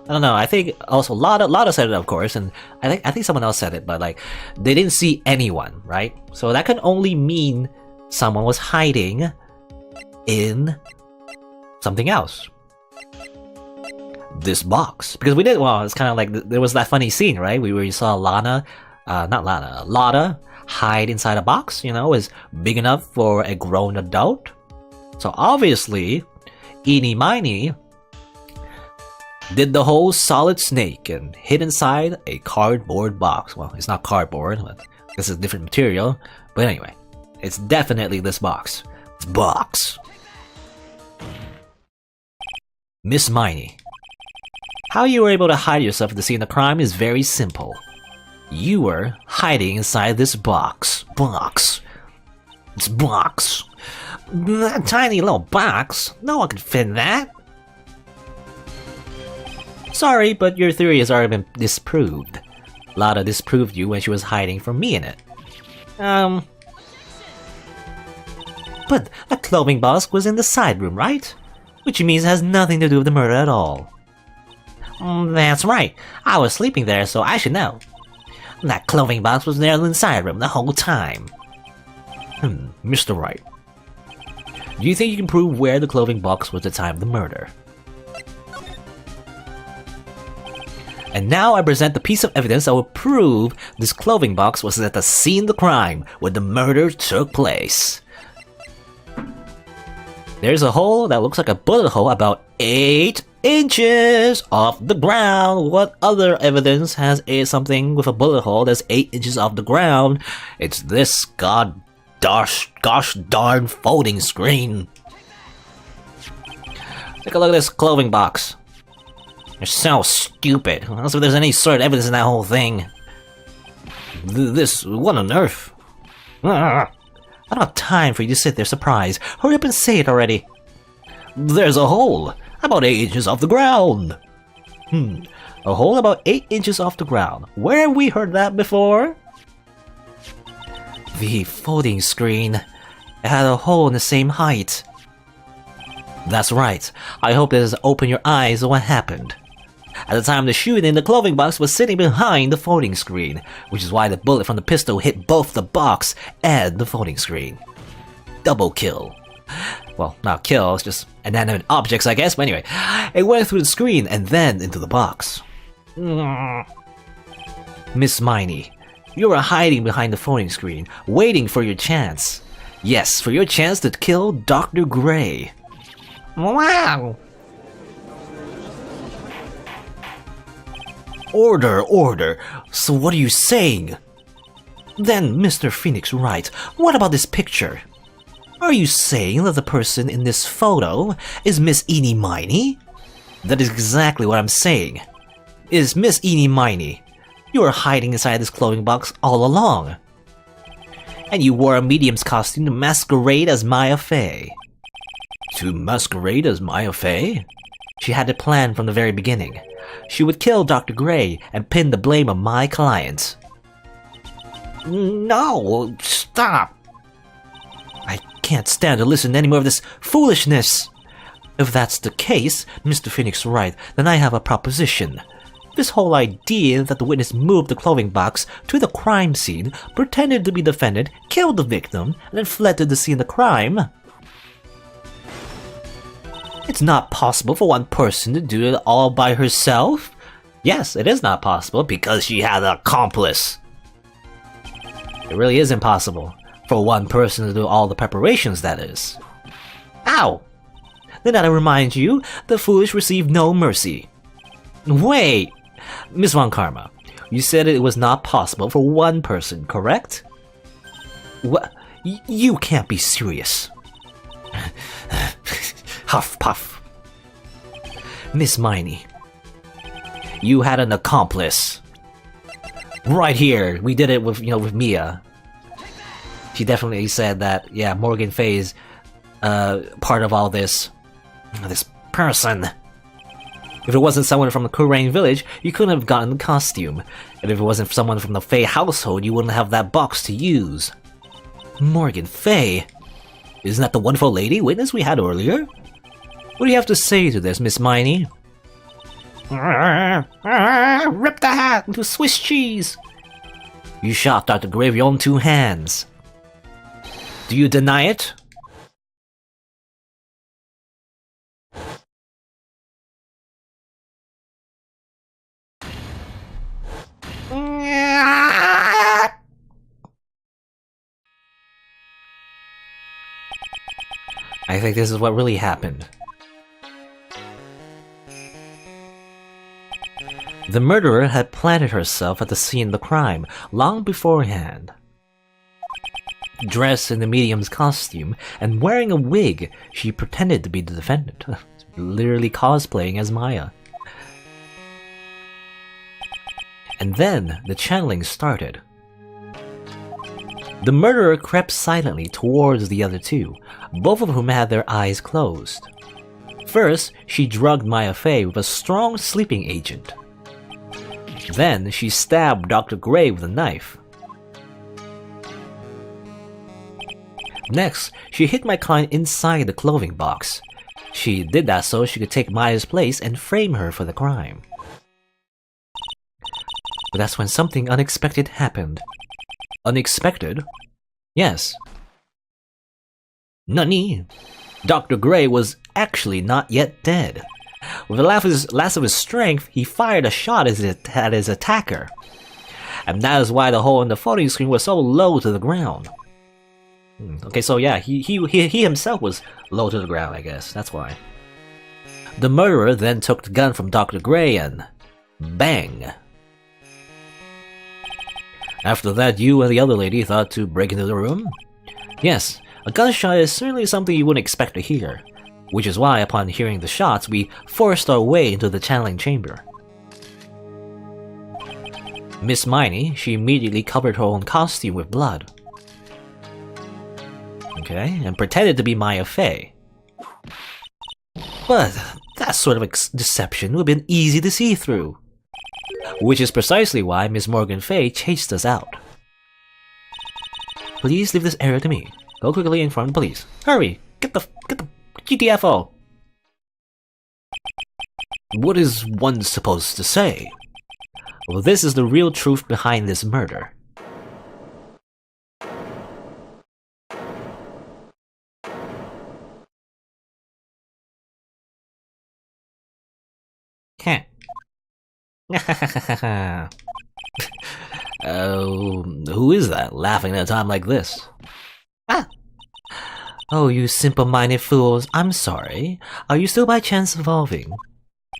I don't know. I think also Lotta said it, of course, and I think someone else said it, but they didn't see anyone, right? So that can only mean someone was hiding in something else. This box, because we did. Well, it's kind of like there was that funny scene, right? Where you saw Lotta hide inside a box. Was big enough for a grown adult. So obviously, Eenie Miney did the whole solid snake and hid inside a cardboard box. Well, it's not cardboard, but this is a different material. But anyway, it's definitely this box. It's box. Miss Miney, how you were able to hide yourself at the scene of the crime is very simple. You were hiding inside this box. It's box. That tiny little box. No one could fit in that. Sorry, but your theory has already been disproved. Lotta disproved you when she was hiding from me in it. But a clothing box was in the side room, right? Which means it has nothing to do with the murder at all. That's right. I was sleeping there, so I should know. That clothing box was there in the side room the whole time. Mr. Wright. Do you think you can prove where the clothing box was at the time of the murder? And now I present the piece of evidence that will prove this clothing box was at the scene of the crime where the murder took place. There's a hole that looks like a bullet hole about 8 inches off the ground. What other evidence has something with a bullet hole that's 8 inches off the ground? It's this gosh darn folding screen. Take a look at this clothing box. They're so stupid. As if there's any sort of evidence in that whole thing. What on earth? I don't have time for you to sit there surprised. Hurry up and say it already. There's a hole about 8 inches off the ground. A hole about 8 inches off the ground. Where have we heard that before? The folding screen. It had a hole in the same height. That's right. I hope this has opened your eyes to what happened. At the time of the shooting, the clothing box was sitting behind the folding screen, which is why the bullet from the pistol hit both the box and the folding screen. Double kill. Well, not kill, it's just inanimate objects, I guess, but anyway. It went through the screen and then into the box. Miss Miney, you were hiding behind the folding screen, waiting for your chance. Yes, for your chance to kill Dr. Gray. Wow! Order. So what are you saying? Then, Mr. Phoenix Wright, what about this picture? Are you saying that the person in this photo is Miss Eenie Miney? That is exactly what I'm saying. Is Miss Eenie Miney. You were hiding inside this clothing box all along. And you wore a medium's costume to masquerade as Maya Fey. To masquerade as Maya Fey? She had it planned from the very beginning. She would kill Dr. Gray and pin the blame on my client. No, stop. I can't stand to listen to any more of this foolishness. If that's the case, Mr. Phoenix Wright, then I have a proposition. This whole idea that the witness moved the clothing box to the crime scene, pretended to be the defendant, killed the victim, and then fled to the scene of the crime. It's not possible for one person to do it all by herself. Yes, it is not possible because she had an accomplice. It really is impossible for one person to do all the preparations, that is. Ow! Then I remind you, the foolish receive no mercy. Wait! Miss Von Karma, you said it was not possible for one person, correct? What? You can't be serious. Huff puff. Miss Miney, you had an accomplice. Right here, we did it with, with Mia. She definitely said that, yeah, Morgan Fay's part of all this person. If it wasn't someone from the Kurain village, you couldn't have gotten the costume. And if it wasn't someone from the Fay household, you wouldn't have that box to use. Morgan Fay? Isn't that the wonderful lady witness we had earlier? What do you have to say to this, Miss Miney? Rip the hat into Swiss cheese. You shot Dr. Gray with your own 2 hands. Do you deny it? I think this is what really happened. The murderer had planted herself at the scene of the crime long beforehand. Dressed in the medium's costume and wearing a wig, she pretended to be the defendant, literally cosplaying as Maya. And then the channeling started. The murderer crept silently towards the other two, both of whom had their eyes closed. First, she drugged Maya Fey with a strong sleeping agent. Then, she stabbed Dr. Gray with a knife. Next, she hid my client inside the clothing box. She did that so she could take Maya's place and frame her for the crime. But that's when something unexpected happened. Unexpected? Yes. Nani? Dr. Gray was actually not yet dead. With the last of his strength, he fired a shot at his attacker. And that is why the hole in the phoning screen was so low to the ground. Okay, so yeah, he himself was low to the ground, I guess. That's why. The murderer then took the gun from Dr. Gray and... bang! After that, you and the other lady thought to break into the room? Yes, a gunshot is certainly something you wouldn't expect to hear. Which is why, upon hearing the shots, we forced our way into the channeling chamber. Miss Miney, she immediately covered her own costume with blood. Okay, and pretended to be Maya Fey. But that sort of deception would have been easy to see through. Which is precisely why Miss Morgan Fey chased us out. Please leave this area to me. Go quickly inform the police. Hurry! Get the GTFO! What is one supposed to say? Well, this is the real truth behind this murder. Heh. Who is that laughing at a time like this? Ah! Oh, you simple-minded fools, I'm sorry. Are you still by chance evolving?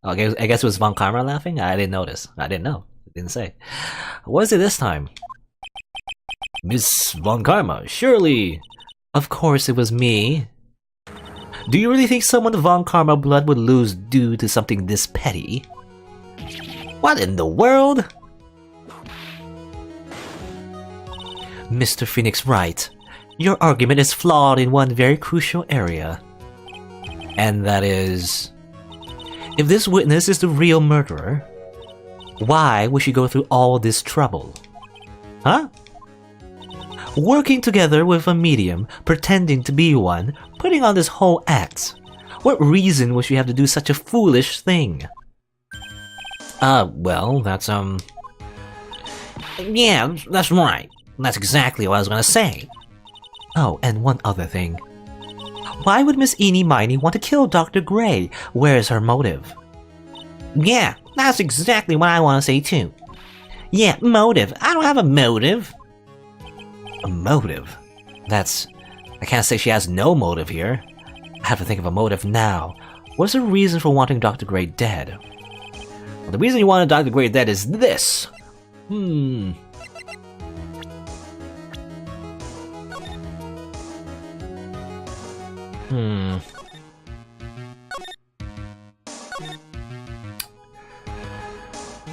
Oh, I guess it was Von Karma laughing? I didn't notice. I didn't know. It didn't say. What is it this time? Miss Von Karma, surely... Of course it was me. Do you really think someone with Von Karma blood would lose due to something this petty? What in the world? Mr. Phoenix Wright, your argument is flawed in one very crucial area. And that is... If this witness is the real murderer, why would she go through all this trouble? Huh? Working together with a medium, pretending to be one, putting on this whole act. What reason would she have to do such a foolish thing? Well, that's, Yeah, that's right. That's exactly what I was gonna say. Oh, and one other thing. Why would Miss Eenie Miney want to kill Dr. Gray? Where's her motive? Yeah, that's exactly what I want to say too. Yeah, motive. I don't have a motive. A motive? That's... I can't say she has no motive here. I have to think of a motive now. What's the reason for wanting Dr. Gray dead? Well, the reason you wanted Dr. Gray dead is this.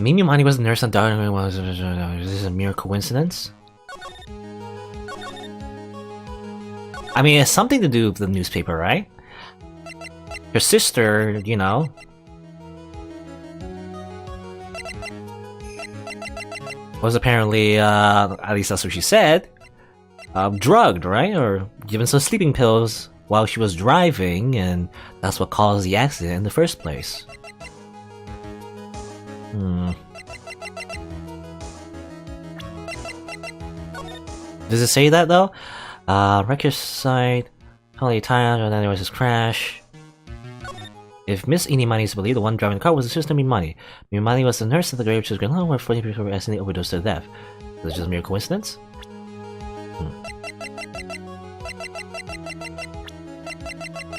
Mimi Miney was a nurse and Dr. Gray was... Is this a mere coincidence? I mean, it's something to do with the newspaper, right? Her sister, you know... was apparently, at least that's what she said, drugged, right? Or given some sleeping pills while she was driving, and that's what caused the accident in the first place. Does it say that though? Wreckage site, probably tired, and then there was this crash. If Miss Eenie Miney is believed, the one driving the car was the sister Mimi Miney. Mimi Miney was the nurse at the grave, which was going on where 40 people were accidentally overdosed to death. Is this just a mere coincidence?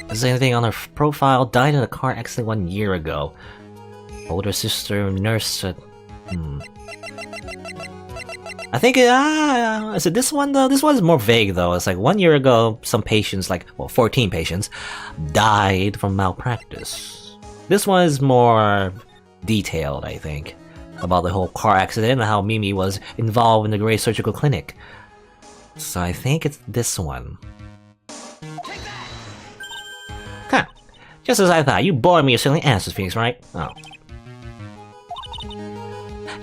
Does anything on her profile? Died in a car accident 1 year ago. Older sister, nurse said... I think, is it this one though? This one's more vague though. It's like 1 year ago, some patients, like, well, 14 patients, died from malpractice. This one is more detailed, I think, about the whole car accident and how Mimi was involved in the Gray Surgical Clinic. So I think it's this one. Huh. Just as I thought, you bored me with silly answers, Phoenix, right? Oh.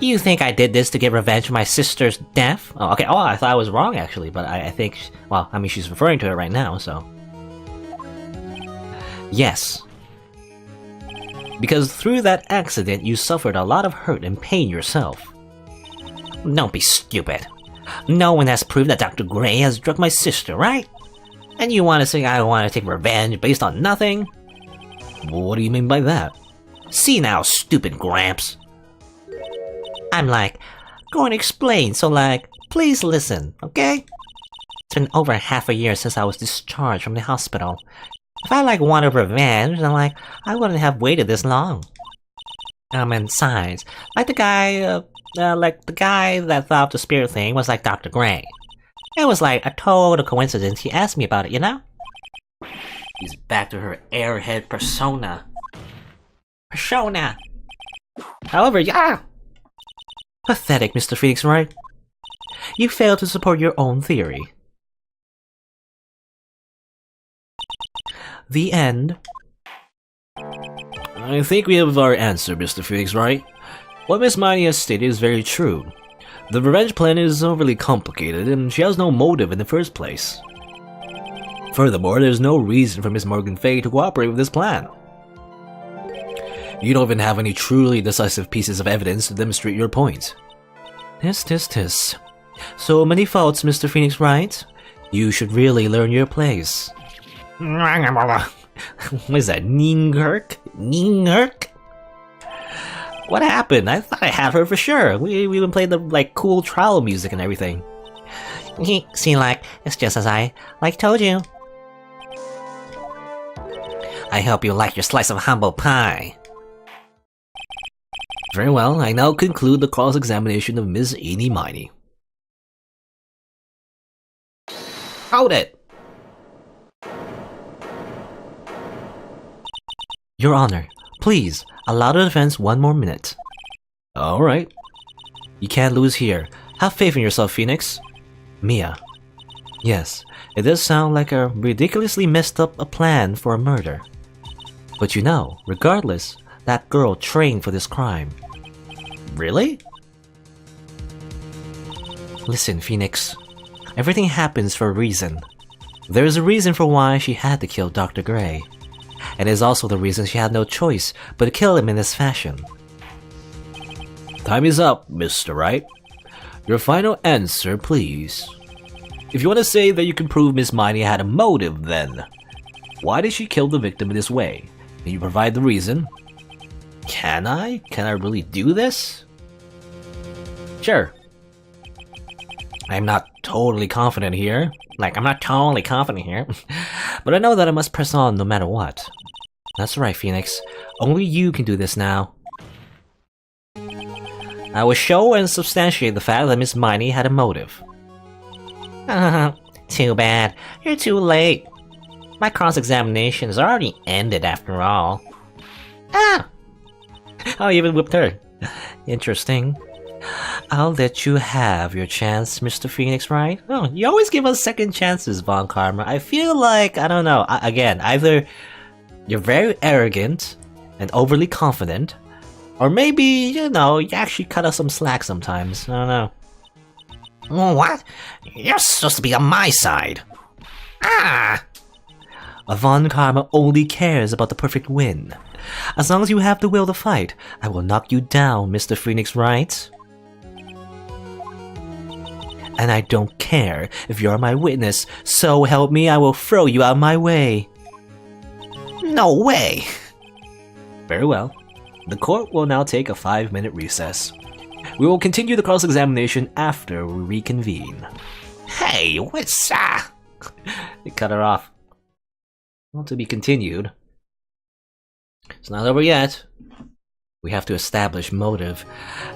You think I did this to get revenge for my sister's death? Oh, okay. Oh, I thought I was wrong, actually, but I think... Well, I mean, she's referring to it right now, so... Yes. Because through that accident, you suffered a lot of hurt and pain yourself. Don't be stupid. No one has proved that Dr. Gray has drugged my sister, right? And you want to say I want to take revenge based on nothing? What do you mean by that? See now, stupid Gramps. I'm like, going to explain, so like, please listen, okay? It's been over half a year since I was discharged from the hospital. If I like wanted revenge, then like, I wouldn't have waited this long. And besides, like the guy that thought the spirit thing was like Dr. Gray. It was like a total coincidence he asked me about it, you know? He's back to her airhead persona. However, yeah! Pathetic, Mr. Phoenix Wright. You failed to support your own theory. The end. I think we have our answer, Mr. Phoenix Wright. What Miss Miney has stated is very true. The revenge plan is overly complicated, and she has no motive in the first place. Furthermore, there's no reason for Miss Morgan Fay to cooperate with this plan. You don't even have any truly decisive pieces of evidence to demonstrate your point. Tis. So many faults, Mr. Phoenix Wright. You should really learn your place. What is that, Ningurk? What happened? I thought I had her for sure. We even played the like cool trial music and everything. See, like, it's just as I told you. I hope you like your slice of humble pie. Very well, I now conclude the cross-examination of Ms. Eenie Miney. Hold it! Your Honor, please, allow the defense 1 more minute. Alright. You can't lose here. Have faith in yourself, Phoenix. Mia. Yes, it does sound like a ridiculously messed up plan for a murder. But you know, regardless, that girl trained for this crime. Really? Listen, Phoenix. Everything happens for a reason. There is a reason for why she had to kill Dr. Gray. And it is also the reason she had no choice but to kill him in this fashion. Time is up, Mr. Wright. Your final answer, please. If you want to say that you can prove Miss Miney had a motive, then why did she kill the victim in this way? Can you provide the reason? Can I? Can I really do this? Sure. I'm not totally confident here. But I know that I must press on no matter what. That's right, Phoenix. Only you can do this now. I will show and substantiate the fact that Miss Miney had a motive. Too bad. You're too late. My cross-examination is already ended after all. Ah! Oh, you even whipped her. Interesting. I'll let you have your chance, Mr. Phoenix Wright. Oh, you always give us second chances, Von Karma. I feel like, I don't know, again, either you're very arrogant and overly confident, or maybe, you know, you actually cut us some slack sometimes. I don't know. What? You're supposed to be on my side. Ah! Von Karma only cares about the perfect win. As long as you have the will to fight, I will knock you down, Mr. Phoenix Wright. And I don't care if you're my witness, so help me, I will throw you out of my way. No way! Very well. The court will now take a 5-minute recess. We will continue the cross-examination after we reconvene. Hey, what's that? They cut her off. Well, to be continued. It's not over yet. We have to establish motive.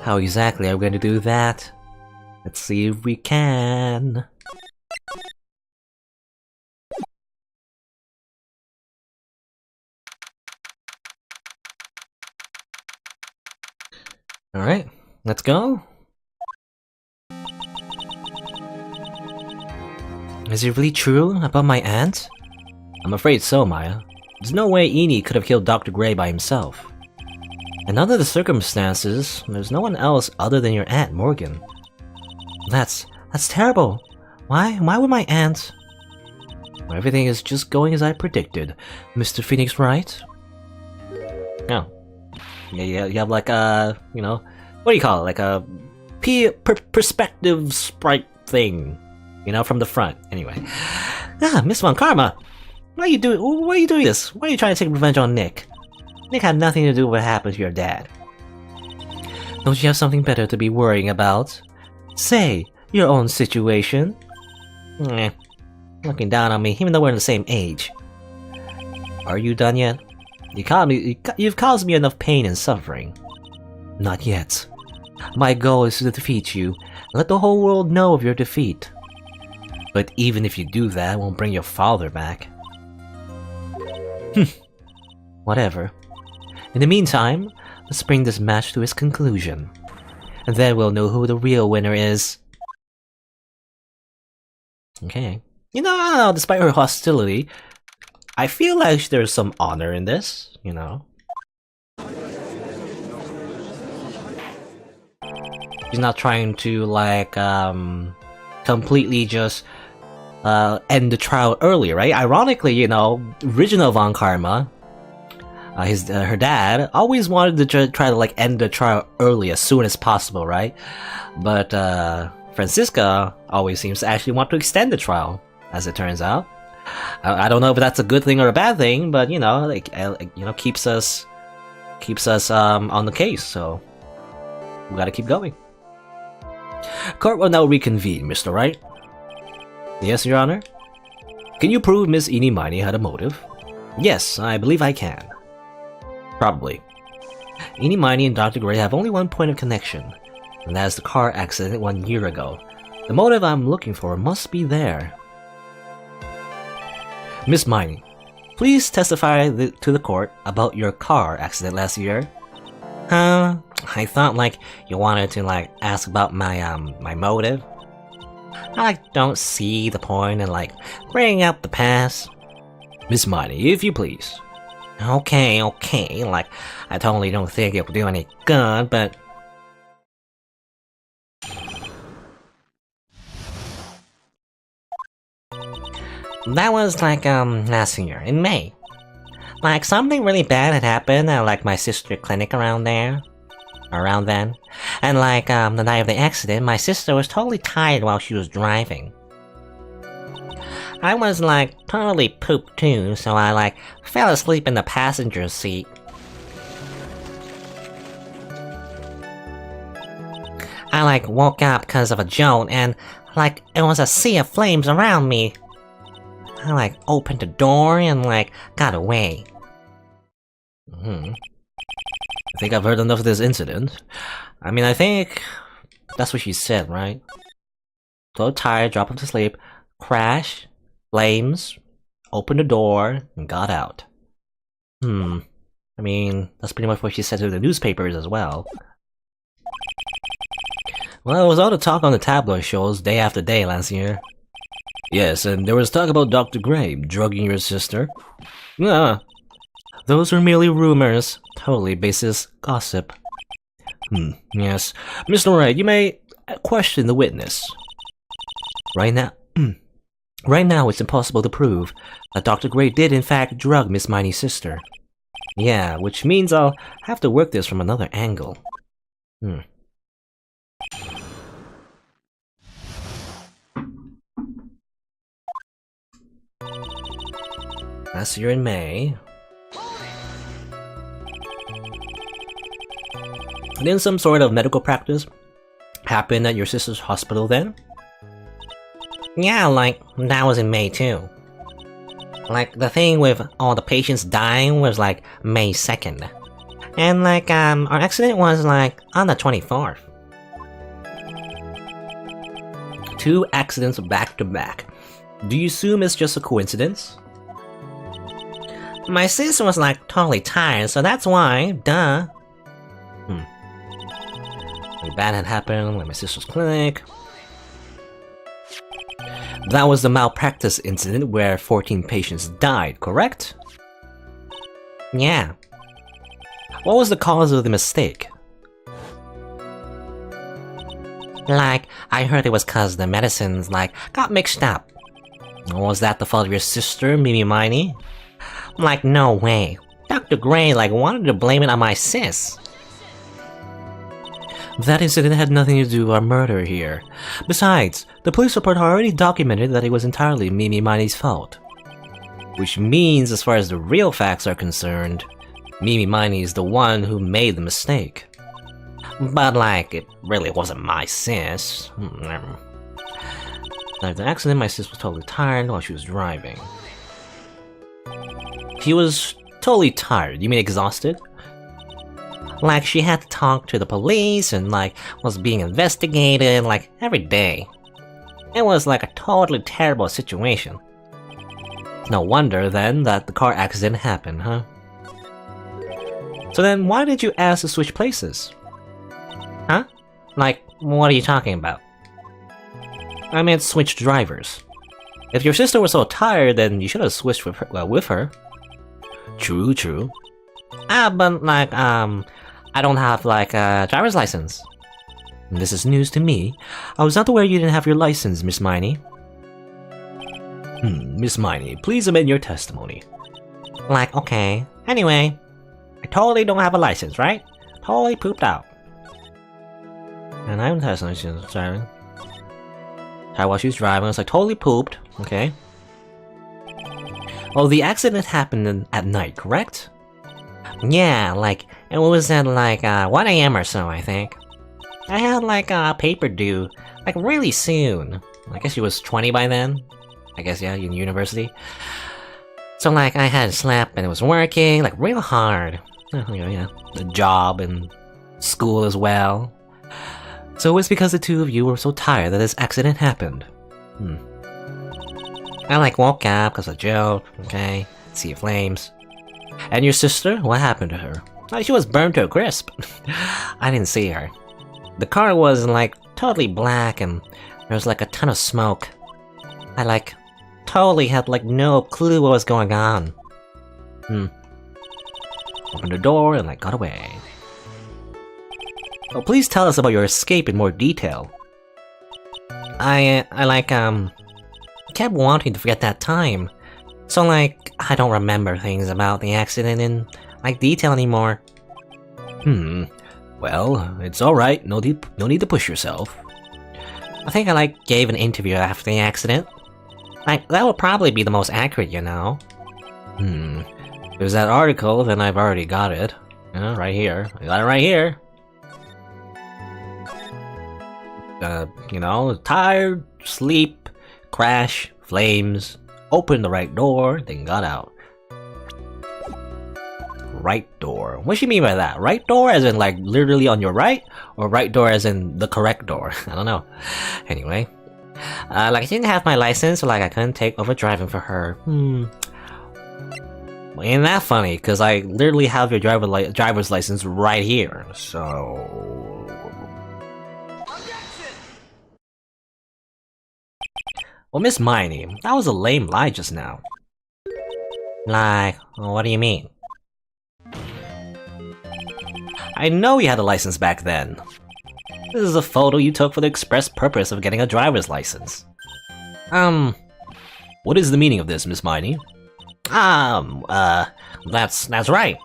How exactly are we going to do that? Let's see if we can. Alright, let's go. Is it really true about my aunt? I'm afraid so, Maya. There's no way Eenie could have killed Dr. Gray by himself. And under the circumstances, there's no one else other than your Aunt Morgan. That's terrible. Why would my aunt... Well, everything is just going as I predicted, Mr. Phoenix Wright. Oh. Yeah, you have like a, you know, what do you call it? Like a perspective sprite thing, you know, from the front. Anyway. Ah, Miss Von Karma! Why are you doing this? Why are you trying to take revenge on Nick? It had nothing to do with what happened to your dad. Don't you have something better to be worrying about? Say, your own situation. Looking down on me, even though we're the same age. Are you done yet? You've caused me enough pain and suffering. Not yet. My goal is to defeat you, and let the whole world know of your defeat. But even if you do that, it won't bring your father back. Whatever. In the meantime, let's bring this match to its conclusion. And then we'll know who the real winner is. Okay. You know, I don't know, despite her hostility, I feel like there's some honor in this, you know? She's not trying to, like, completely just, end the trial early, right? Ironically, you know, original Von Karma, her dad, always wanted to try to, like, end the trial early as soon as possible, right? But, Franziska always seems to actually want to extend the trial, as it turns out. I don't know if that's a good thing or a bad thing, but, you know, like, you know, keeps us, on the case, so we gotta keep going. Court will now reconvene, Mr. Wright. Yes, Your Honor? Can you prove Miss Eenie Miney had a motive? Yes, I believe I can. Probably. Eenie Miney and Dr. Gray have only one point of connection, and that is the car accident 1 year ago. The motive I'm looking for must be there. Miss Miney, please testify to the court about your car accident last year. I thought, like, you wanted to, like, ask about my, my motive. I, like, don't see the point in, like, bringing up the past. Miss Miney, if you please. Okay, like, I totally don't think it will do any good, but... That was, like, last year, in May. Like, something really bad had happened at, like, my sister's clinic around then. And, like, the night of the accident, my sister was totally tired while she was driving. I was, like, totally pooped too, so I, like, fell asleep in the passenger seat. I, like, woke up because of a jolt, and, like, it was a sea of flames around me. I, like, opened the door and, like, got away. I think I've heard enough of this incident. I mean, I think that's what she said, right? So tired, dropped to sleep, crash, flames, opened the door, and got out. I mean, that's pretty much what she said to the newspapers as well. Well, it was all the talk on the tabloid shows day after day last year. Yes, and there was talk about Dr. Gray drugging your sister. Those were merely rumors, totally baseless gossip. Yes. Mr. Wright, you may question the witness. Right now, it's impossible to prove that Dr. Gray did in fact drug Miss Miney's sister. Yeah, which means I'll have to work this from another angle. Last year in May. Didn't some sort of medical practice happen at your sister's hospital then? Yeah, like, that was in May too. Like, the thing with all the patients dying was like May 2nd. And like, our accident was like on the 24th. 2 accidents back to back. Do you assume it's just a coincidence? My sister was like totally tired, so that's why, duh. Something bad had happened at my sister's clinic. That was the malpractice incident where 14 patients died, correct? Yeah. What was the cause of the mistake? Like, I heard it was cause the medicines, like, got mixed up. Was that the fault of your sister, Mimi Miney? Like, no way. Dr. Gray, like, wanted to blame it on my sis. That incident had nothing to do with our murder here. Besides, the police report already documented that it was entirely Mimi Miney's fault. Which means, as far as the real facts are concerned, Mimi Miney is the one who made the mistake. But like, it really wasn't my sis. After the accident, my sis was totally tired while she was driving. She was totally tired. You mean exhausted? Like, she had to talk to the police and like was being investigated like every day. It was like a totally terrible situation. No wonder then that the car accident happened, huh? So then why did you ask to switch places? Huh? Like, what are you talking about? I meant switch drivers. If your sister was so tired, then you should have switched with her. True, true. But like, I don't have like a driver's license. This is news to me. I was not aware you didn't have your license, Miss Miney. Miss Miney, please amend your testimony. Like, okay. Anyway, I totally don't have a license, right? Totally pooped out. And I haven't had a license driving. While she was driving, I was like totally pooped. Okay. Oh, the accident happened at night, correct? Yeah, like, it was at like 1 AM or so, I think. I had like a paper due, like really soon. I guess she was 20 by then. I guess, yeah, in university. So like, I had slept and it was working, like real hard. Yeah, the job and school as well. So it's because the two of you were so tired that this accident happened. I like woke up because of a joke, okay? Sea of flames. And your sister? What happened to her? She was burned to a crisp. I didn't see her. The car was like totally black and there was like a ton of smoke. I like totally had like no clue what was going on. Opened the door and like got away. Oh, please tell us about your escape in more detail. I kept wanting to forget that time. So like, I don't remember things about the accident in like detail anymore. Well, it's alright, no need to push yourself. I think I like gave an interview after the accident. Like, that would probably be the most accurate, you know? If there's that article, then I've already got it. Right here. I got it right here. You know, tired, sleep, crash, flames, opened the right door, then got out. Right door. What do you mean by that? Right door as in like literally on your right? Or right door as in the correct door? I don't know. Anyway. Like I didn't have my license, so like I couldn't take over driving for her. Well, ain't that funny? Because I literally have your driver's license right here, so... Well, Miss Miney, that was a lame lie just now. Like, what do you mean? I know you had a license back then. This is a photo you took for the express purpose of getting a driver's license. What is the meaning of this, Miss Miney? That's right.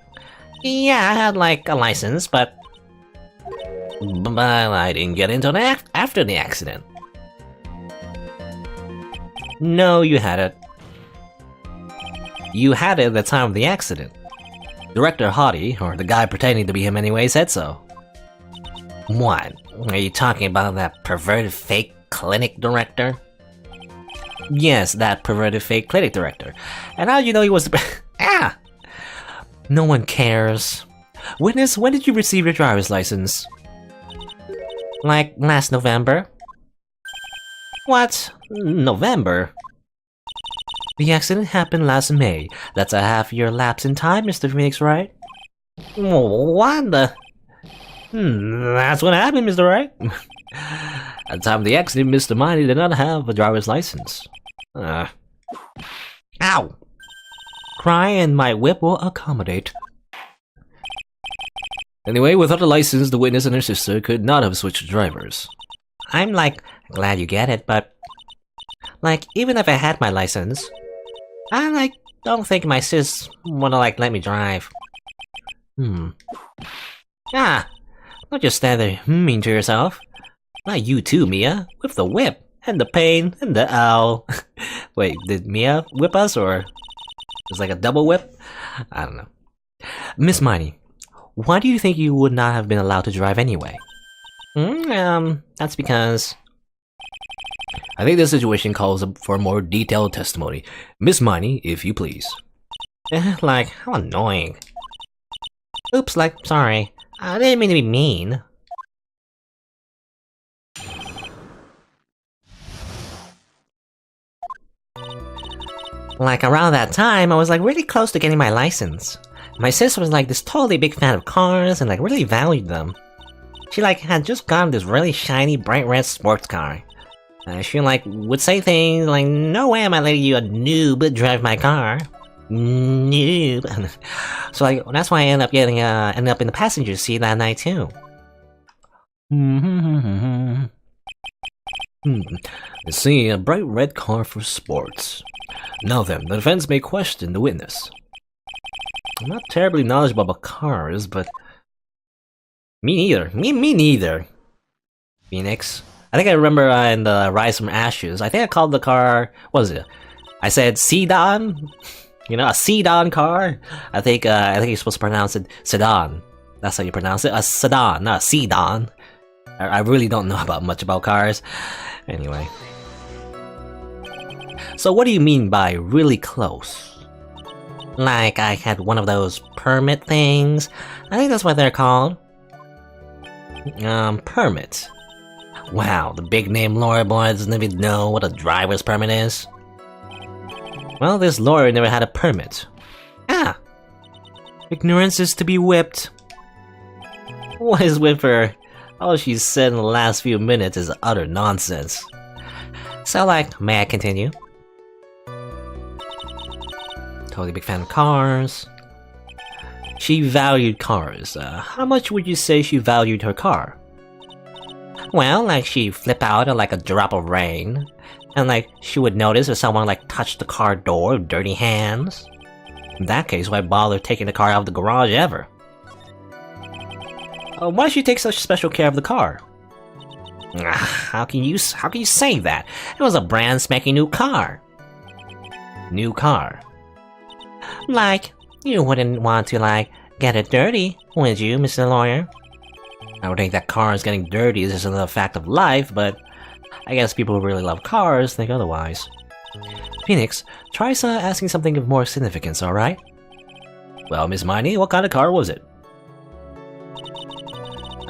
Yeah, I had like a license, but I didn't get into it after the accident. No, you had it. You had it at the time of the accident. Director Hottie, or the guy pretending to be him anyway, said so. What? Are you talking about that perverted fake clinic director? Yes, that perverted fake clinic director. And how did you know he was Ah! No one cares. Witness, when did you receive your driver's license? Like, last November. What? November? The accident happened last May. That's a half-year lapse in time, Mr. Phoenix, right? What the? That's what happened, Mr. Wright. At the time of the accident, Mr. Miney did not have a driver's license. Ow! Cry and my whip will accommodate. Anyway, without a license, the witness and her sister could not have switched drivers. I'm like, glad you get it, but... Like, even if I had my license, I like, don't think my sis wanna like let me drive. Ah! Don't just stand there humming to yourself. Not you too, Mia, with the whip, and the pain, and the owl. Wait, did Mia whip us, or... It was like a double whip? I don't know. Miss Miney, why do you think you would not have been allowed to drive anyway? That's because... I think this situation calls for more detailed testimony. Miss Miney, if you please. Like, how annoying. Oops, like, sorry. I didn't mean to be mean. Like, around that time, I was like really close to getting my license. My sister was like this totally big fan of cars and like really valued them. She like had just gotten this really shiny bright red sports car. She like would say things like, "No way am I letting you a noob drive my car." Noob. So like that's why I ended up in the passenger seat that night too. See, a bright red car for sports. Now then, the defense may question the witness. I'm not terribly knowledgeable about cars, but... Me neither. Me neither. Phoenix. I think I remember in the Rise from Ashes, I think I called the car... What was it? I said sedan? You know, a sedan car? I think you're supposed to pronounce it sedan. That's how you pronounce it. A sedan, not a sedan. I really don't know much about cars. Anyway. So what do you mean by really close? Like I had one of those permit things. I think that's what they're called. Permit. Wow, the big name lawyer boy doesn't even know what a driver's permit is. Well, this lawyer never had a permit. Ah. Ignorance is to be whipped. What is with her? All she's said in the last few minutes is utter nonsense. So like, may I continue? Totally big fan of cars. She valued cars. How much would you say she valued her car? Well, like she'd flip out at like a drop of rain. And like, she would notice if someone like touched the car door with dirty hands. In that case, why bother taking the car out of the garage ever? Why does she take such special care of the car? How can you say that? It was a brand spanking new car. New car? Like, you wouldn't want to like, get it dirty, would you, Mr. Lawyer? I would think that cars getting dirty is just another fact of life, but I guess people who really love cars think otherwise. Phoenix, try asking something of more significance, alright? Well, Miss Miney, what kind of car was it?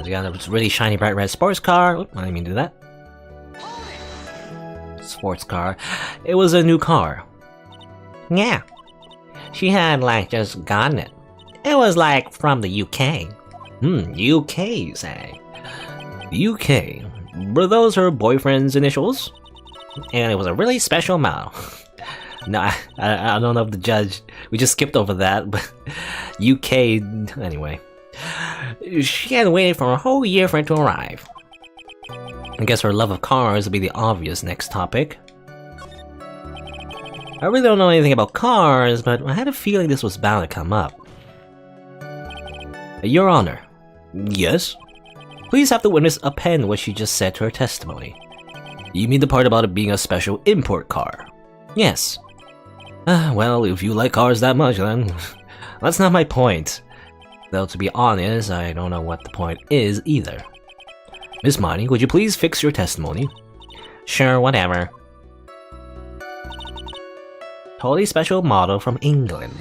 She got a really shiny bright red sports car. Oop, I didn't mean to do that. Sports car. It was a new car. Yeah. She had like just gotten it. It was like from the UK. UK, you say? UK. Were those her boyfriend's initials? And it was a really special model. No, I don't know if the judge... We just skipped over that, but... UK... Anyway. She had waited for a whole year for it to arrive. I guess her love of cars would be the obvious next topic. I really don't know anything about cars, but I had a feeling this was bound to come up. Your Honor. Yes? Please have the witness append what she just said to her testimony. You mean the part about it being a special import car? Yes. Well, if you like cars that much, then... That's not my point. Though, to be honest, I don't know what the point is either. Miss Miney, would you please fix your testimony? Sure, whatever. Totally special model from England.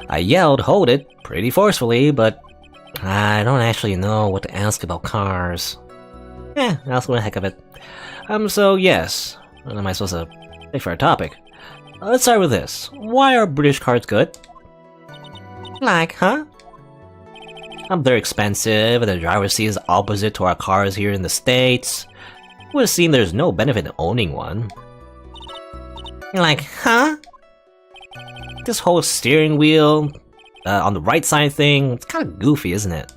I yelled, hold it, pretty forcefully, but I don't actually know what to ask about cars. Ask for the heck of it. So yes, what am I supposed to say for a topic? Let's start with this. Why are British cars good? Like, huh? They're expensive, and the driver's seat is opposite to our cars here in the States. It would seem there's no benefit in owning one. Like, huh? This whole steering wheel on the right side thing, it's kind of goofy, isn't it?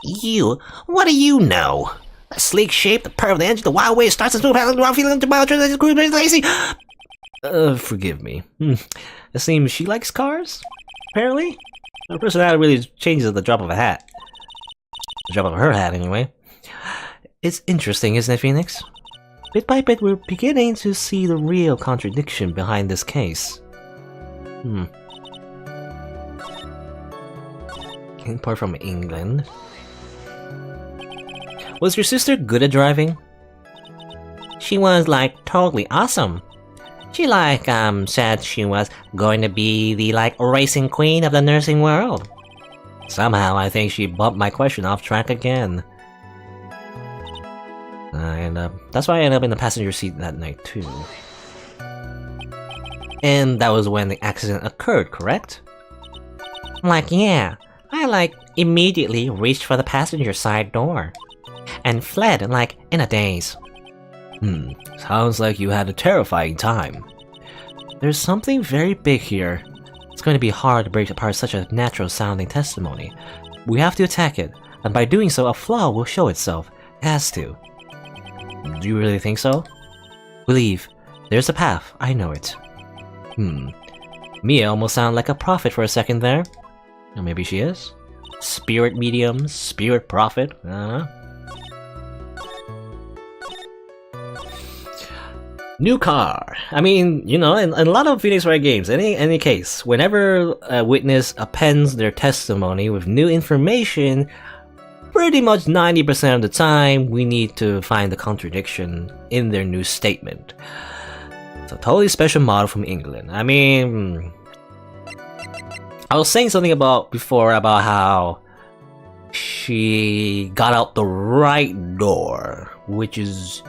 You? What do you know? The sleek shape, the purr of the engine, the wild way it starts, the smooth paddle, the wild feeling, the mild transition, cruise, lazy. Forgive me. It seems she likes cars, apparently. Her personality really changes at the drop of a hat. The drop of her hat, anyway. It's interesting, isn't it, Phoenix? Bit by bit, we're beginning to see the real contradiction behind this case. Import from England. Was your sister good at driving? She was like totally awesome. She like said she was going to be the like racing queen of the nursing world. Somehow I think she bumped my question off track again. And that's why I ended up in the passenger seat that night too. And that was when the accident occurred, correct? Like, yeah, I like immediately reached for the passenger side door and fled like in a daze. Sounds like you had a terrifying time. There's something very big here. It's going to be hard to break apart such a natural-sounding testimony. We have to attack it, and by doing so, a flaw will show itself. It has to. Do you really think so? Believe. There's a path. I know it. Mia almost sounded like a prophet for a second there. Or maybe she is? Spirit medium, spirit prophet, New car. I mean, you know, in a lot of Phoenix Wright games, any case, whenever a witness appends their testimony with new information, pretty much 90% of the time, we need to find the contradiction in their new statement. It's a totally special model from England. I mean, I was saying something before about how she got out the right door, which is,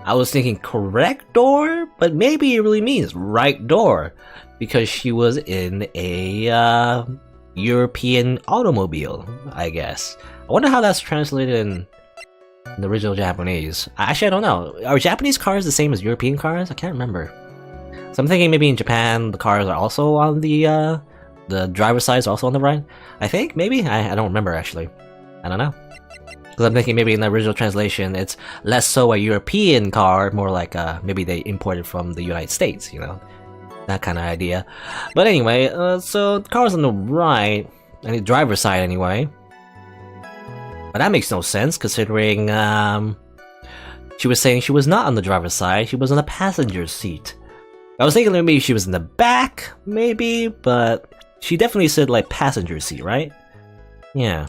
I was thinking correct door, but maybe it really means right door, because she was in a European automobile, I guess. I wonder how that's translated in the original Japanese. Actually, I don't know. Are Japanese cars the same as European cars? I can't remember. So I'm thinking maybe in Japan the cars are also on the driver's side is also on the right. I think maybe I don't remember actually. I don't know. Because I'm thinking maybe in the original translation it's less so a European car, more like maybe they imported from the United States, you know, that kind of idea. But anyway, so the car's on the right, and the driver's side anyway. But that makes no sense considering she was saying she was not on the driver's side, she was on the passenger seat. I was thinking maybe she was in the back, maybe, but she definitely said like passenger seat, right? Yeah.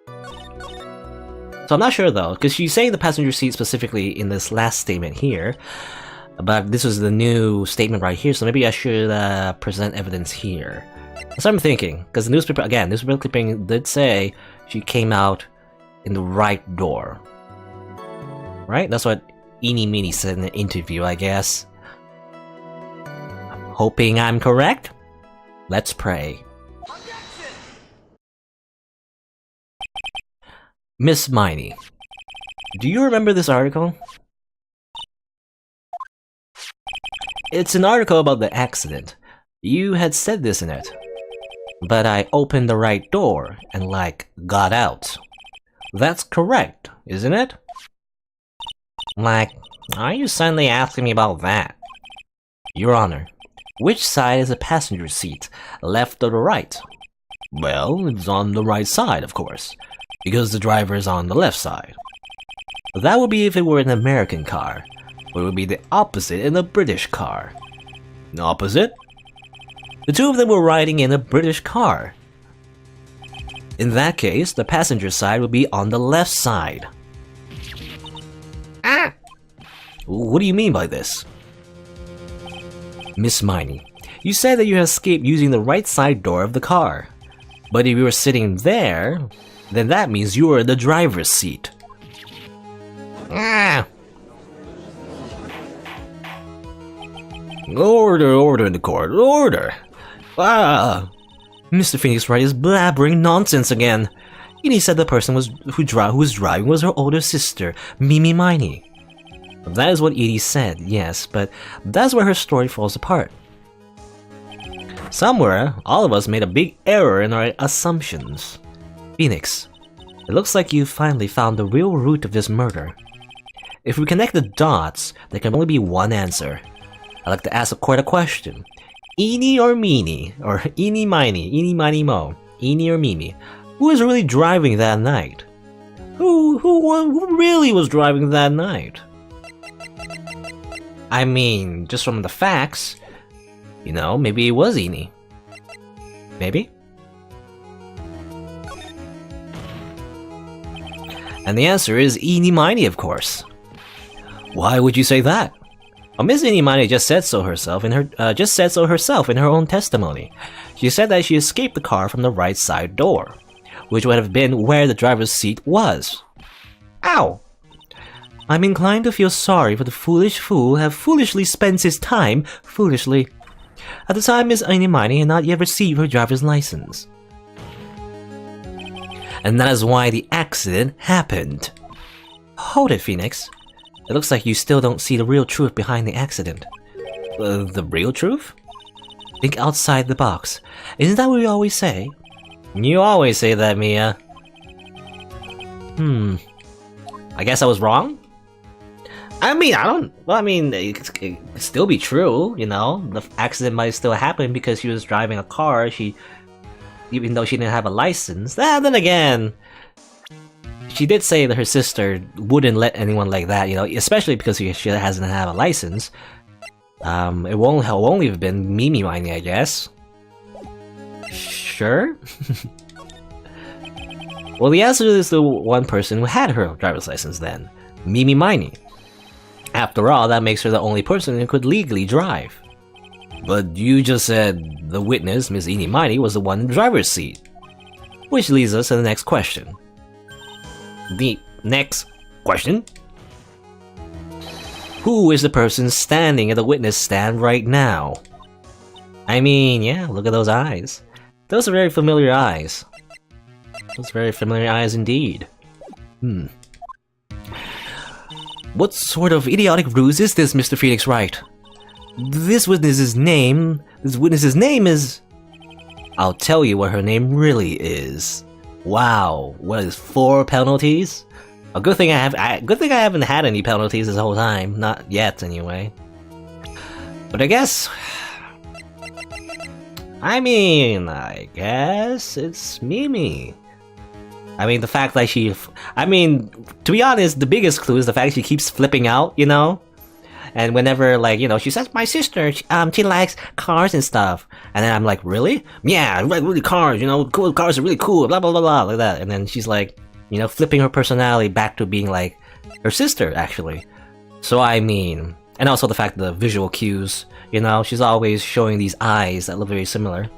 So I'm not sure though, because she's saying the passenger seat specifically in this last statement here, but this was the new statement right here, so maybe I should present evidence here. That's what I'm thinking, because the newspaper clipping did say she came out in the right door. Right? That's what Eeny Meeny said in the interview, I guess. I'm hoping I'm correct. Let's pray. Miss Miney, do you remember this article? It's an article about the accident. You had said this in it. But I opened the right door and, like, got out. That's correct, isn't it? Like, are you suddenly asking me about that? Your Honor, which side is the passenger seat, left or the right? Well, it's on the right side, of course, because the driver is on the left side. That would be if it were an American car, but it would be the opposite in a British car. Opposite? The two of them were riding in a British car. In that case, the passenger side would be on the left side. Ah! What do you mean by this? Miss Miney, you said that you had escaped using the right side door of the car. But if you were sitting there, then that means you were in the driver's seat. Ah! Order in the court, order! Ah! Mr. Phoenix Wright is blabbering nonsense again. And he said the person who was driving was her older sister, Mimi Miney. That is what Edie said, yes, but that's where her story falls apart. Somewhere, all of us made a big error in our assumptions. Phoenix, it looks like you finally found the real root of this murder. If we connect the dots, there can only be one answer. I'd like to ask the court a question. Eeny or meeny, or eeny miny mo, eeny or mimi, who was really driving that night? Who really was driving that night? I mean, just from the facts, you know, maybe it was Eeny. Maybe? And the answer is Eeny Miny, of course. Why would you say that? Well, Miss Eeny Miny just said so herself in her own testimony. She said that she escaped the car from the right side door, which would have been where the driver's seat was. Ow! I'm inclined to feel sorry for the foolish fool who have foolishly spent his time foolishly. At the time, Miss Eeny Miny had not yet received her driver's license. And that is why the accident happened. Hold it, Phoenix. It looks like you still don't see the real truth behind the accident. The real truth? Think outside the box. Isn't that what you always say? You always say that, Mia. I guess I was wrong? I mean, it could still be true, you know? The accident might still happen because she was driving a car, even though she didn't have a license. Then again, she did say that her sister wouldn't let anyone like that, you know, especially because she doesn't have a license. It won't only have been Mimi Miney, I guess. Sure? Well, the answer is the one person who had her driver's license then. Mimi Miney. After all, that makes her the only person who could legally drive. But you just said the witness, Miss Eeny Miny, was the one in the driver's seat. Which leads us to the next question. The next question? Who is the person standing at the witness stand right now? I mean, yeah, look at those eyes. Those are very familiar eyes. Those very familiar eyes indeed. What sort of idiotic ruse is this, Mr. Phoenix Wright? This witness's name is... I'll tell you what her name really is. Wow, what is 4 penalties? A good thing I haven't had any penalties this whole time. Not yet, anyway. But I guess it's Mimi. I mean, the fact that to be honest, the biggest clue is the fact she keeps flipping out, you know? And whenever, like, you know, she says, my sister, she likes cars and stuff. And then I'm like, really? Yeah, I like really cars, you know, cool cars are really cool, blah, blah, blah, blah, like that. And then she's like, you know, flipping her personality back to being like her sister, actually. So, I mean, and also the fact that the visual cues, you know, she's always showing these eyes that look very similar.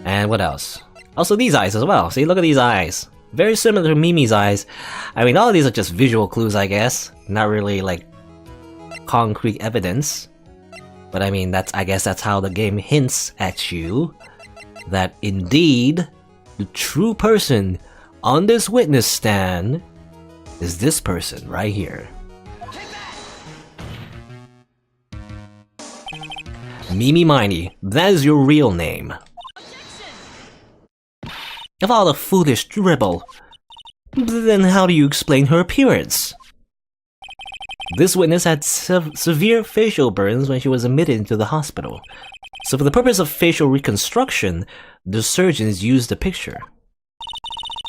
And what else? Also these eyes as well. See, look at these eyes. Very similar to Mimi's eyes. I mean, all of these are just visual clues, I guess. Not really, like, concrete evidence. But I mean, I guess that's how the game hints at you that indeed, the true person on this witness stand is this person right here. Mimi Miney, that is your real name. Of all the foolish dribble, then how do you explain her appearance? This witness had severe facial burns when she was admitted into the hospital. So for the purpose of facial reconstruction, the surgeons used the picture.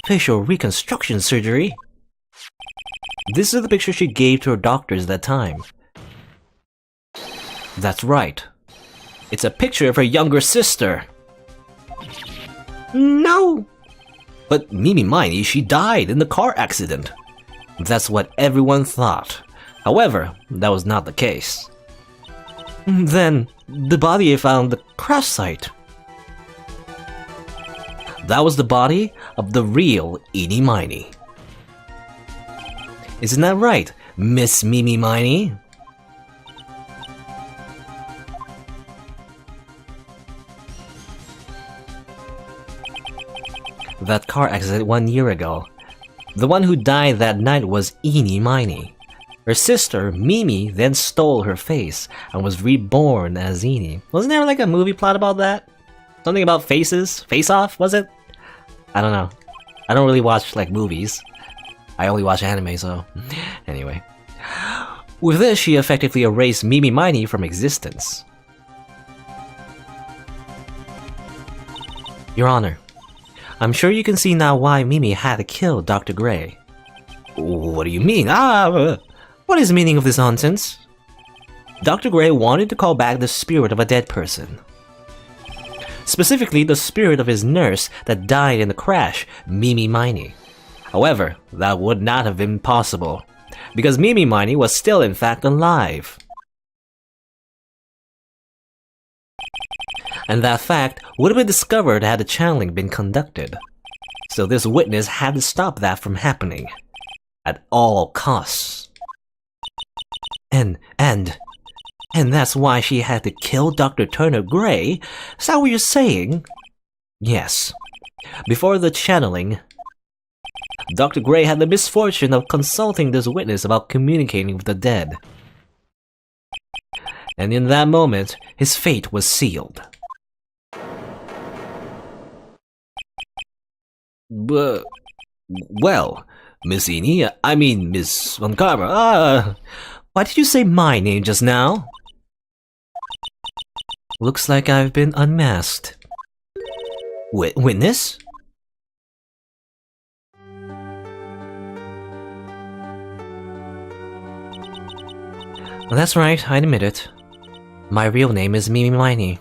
Facial reconstruction surgery? This is the picture she gave to her doctors at that time. That's right. It's a picture of her younger sister. No! But Mimi Miney, she died in the car accident. That's what everyone thought. However, that was not the case. Then, the body I found at the crash site. That was the body of the real Eeny Miney. Isn't that right, Miss Mimi Miney? That car accident 1 year ago. The one who died that night was Eeny Miney. Her sister, Mimi, then stole her face and was reborn as Eeny. Wasn't there like a movie plot about that? Something about faces? Face Off, was it? I don't know. I don't really watch like movies. I only watch anime, so... Anyway. With this, she effectively erased Mimi Miney from existence. Your Honor, I'm sure you can see now why Mimi had to kill Dr. Gray. What do you mean? What is the meaning of this nonsense? Dr. Gray wanted to call back the spirit of a dead person. Specifically, the spirit of his nurse that died in the crash, Mimi Miney. However, that would not have been possible, because miney was still in fact alive. And that fact would have been discovered had the channeling been conducted. So this witness had to stop that from happening. At all costs. And that's why she had to kill Dr. Turner Gray? Is that what you're saying? Yes. Before the channeling, Dr. Gray had the misfortune of consulting this witness about communicating with the dead. And in that moment, his fate was sealed. But, well, Miss Eni, I mean Miss Von Karma, why did you say my name just now? Looks like I've been unmasked. Witness? Well, that's right, I admit it. My real name is miney.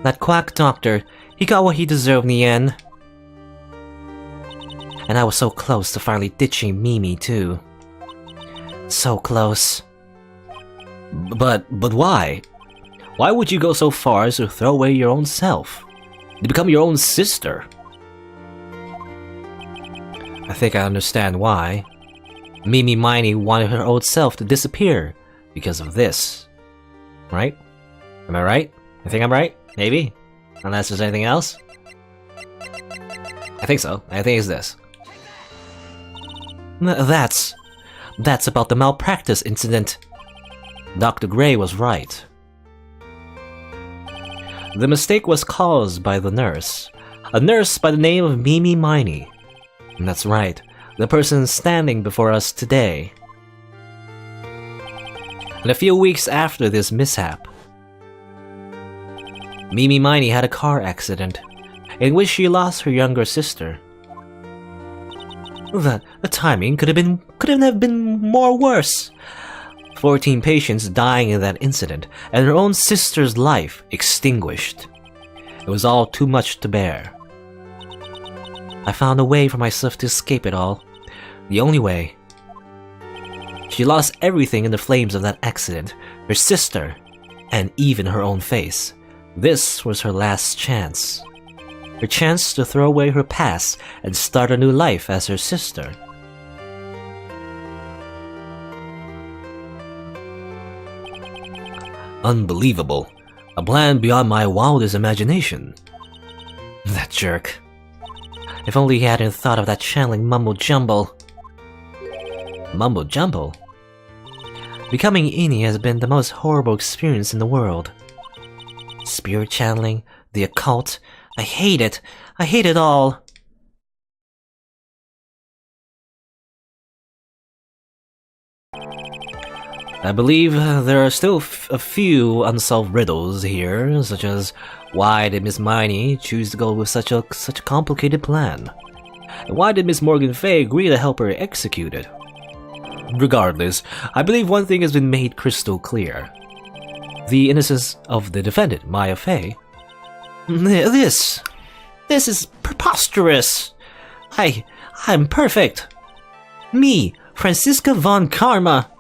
That quack doctor, he got what he deserved in the end. And I was so close to finally ditching Mimi too. So close. But why? Why would you go so far as to throw away your own self? To become your own sister? I think I understand why. Miney wanted her old self to disappear because of this. Right? Am I right? I think I'm right? Maybe? Unless there's anything else? I think so. I think it's this. That's about the malpractice incident. Dr. Gray was right. The mistake was caused by the nurse. A nurse by the name of miney. And that's right, the person standing before us today. And a few weeks after this mishap, miney had a car accident in which she lost her younger sister. The timing couldn't have been more worse. 14 patients dying in that incident, and her own sister's life extinguished. It was all too much to bear. I found a way for myself to escape it all. The only way. She lost everything in the flames of that accident, her sister, and even her own face. This was her last chance. Her chance to throw away her past and start a new life as her sister. Unbelievable. A plan beyond my wildest imagination. That jerk. If only he hadn't thought of that channeling mumbo-jumbo. Mumbo-jumbo? Becoming Eni has been the most horrible experience in the world. Spirit channeling, the occult, I hate it. I hate it all. I believe there are still a few unsolved riddles here, such as why did Miss Miney choose to go with such a complicated plan? And why did Miss Morgan Fay agree to help her execute it? Regardless, I believe one thing has been made crystal clear. The innocence of the defendant, Maya Fay. This is preposterous. I'm perfect. Me, Franziska von Karma.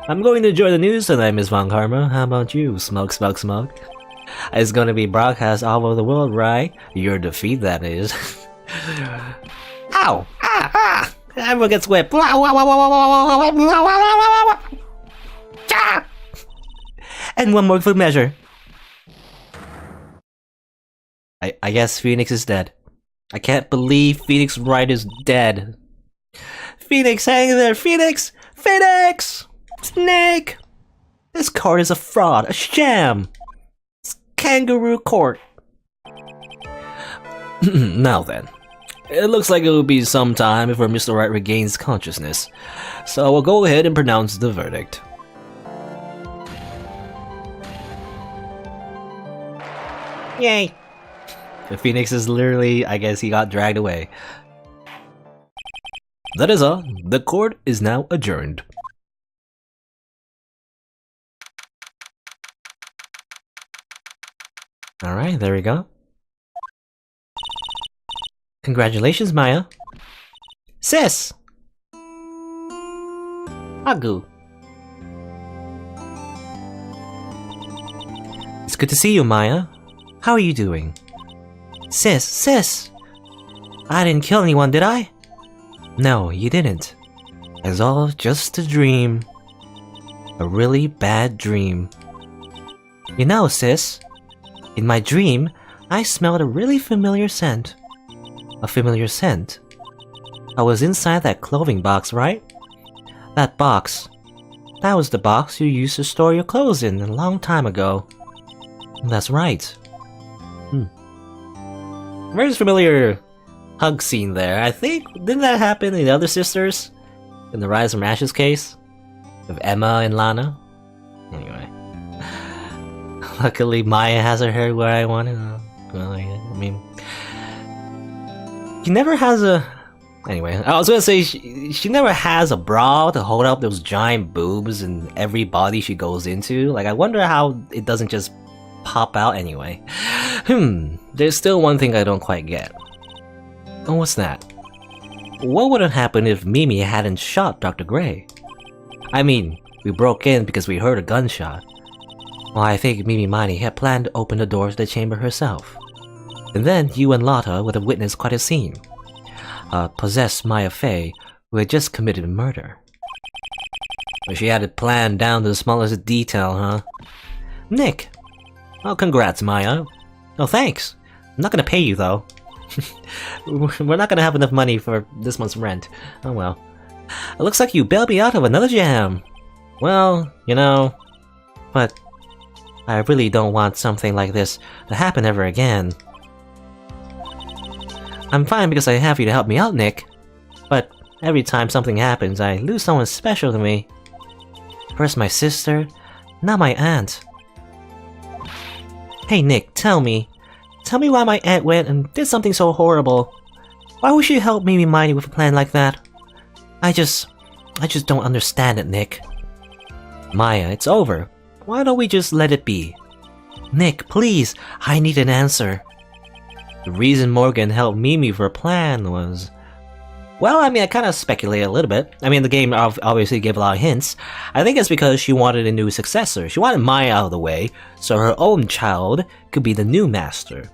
I'm going to enjoy the news tonight, Miss Von Karma. How about you? Smoke. It's gonna be broadcast all over the world, right? Your defeat, that is. Ow! Ah! Everyone gets whipped. And one more good measure. I guess Phoenix is dead. I can't believe Phoenix Wright is dead. Phoenix, hang in there! Phoenix! Snake! This card is a fraud, a sham! It's kangaroo court. Now then, it looks like it will be some time before Mr. Wright regains consciousness, so we'll go ahead and pronounce the verdict. Yay! The Phoenix is literally, I guess he got dragged away. That is all. The court is now adjourned. Alright, there we go. Congratulations, Maya. Sis! Agu. It's good to see you, Maya. How are you doing? Sis! I didn't kill anyone, did I? No, you didn't. It's all just a dream. A really bad dream. You know, sis, in my dream, I smelled a really familiar scent. A familiar scent. I was inside that clothing box, right? That box. That was the box you used to store your clothes in a long time ago. That's right. Very familiar hug scene there. I think, didn't that happen in the other sisters? In the Rise from Ashes case? With Emma and Lana? Anyway. Luckily, Maya has her hair where I want it. Well, I mean... She never has a... Anyway, I was gonna say, she never has a bra to hold up those giant boobs in every body she goes into. Like, I wonder how it doesn't just pop out anyway. There's still one thing I don't quite get. Oh, what's that? What would have happened if Mimi hadn't shot Dr. Gray? I mean, we broke in because we heard a gunshot. Well, I think Mimi Miney had planned to open the door to the chamber herself. And then you and Lotta would have witnessed quite a scene. Possessed Maya Fey, who had just committed murder. But she had it planned down to the smallest detail, huh? Nick! Well, congrats, Maya. Oh, thanks. I'm not gonna pay you, though. We're not gonna have enough money for this month's rent. Oh well. It looks like you bailed me out of another jam. Well, you know... But... I really don't want something like this to happen ever again. I'm fine because I have you to help me out, Nick. But every time something happens, I lose someone special to me. First my sister, now my aunt. Hey Nick, tell me. Tell me why my aunt went and did something so horrible. Why would she help Mimi Miney with a plan like that? I just don't understand it, Nick. Maya, it's over. Why don't we just let it be? Nick, please, I need an answer. The reason Morgan helped Mimi for a plan was... Well, I mean, I kind of speculate a little bit. I mean, the game obviously gave a lot of hints. I think it's because she wanted a new successor. She wanted Maya out of the way, so her own child could be the new master.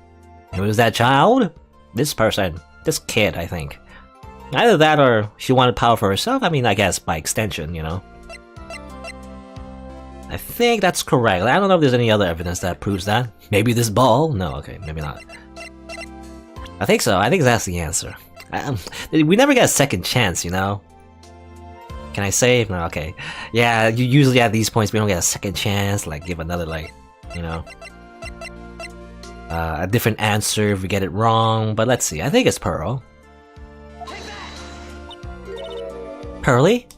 Who was that child? This person. This kid, I think. Either that or she wanted power for herself. I mean, I guess by extension, you know. I think that's correct. I don't know if there's any other evidence that proves that. Maybe this ball? No, okay, maybe not. I think so. I think that's the answer. We never get a second chance, you know? Can I save? No, okay. Yeah, you usually at these points we don't get a second chance, like give another, like, you know... a different answer if we get it wrong, but let's see. I think it's Pearl. Pearly?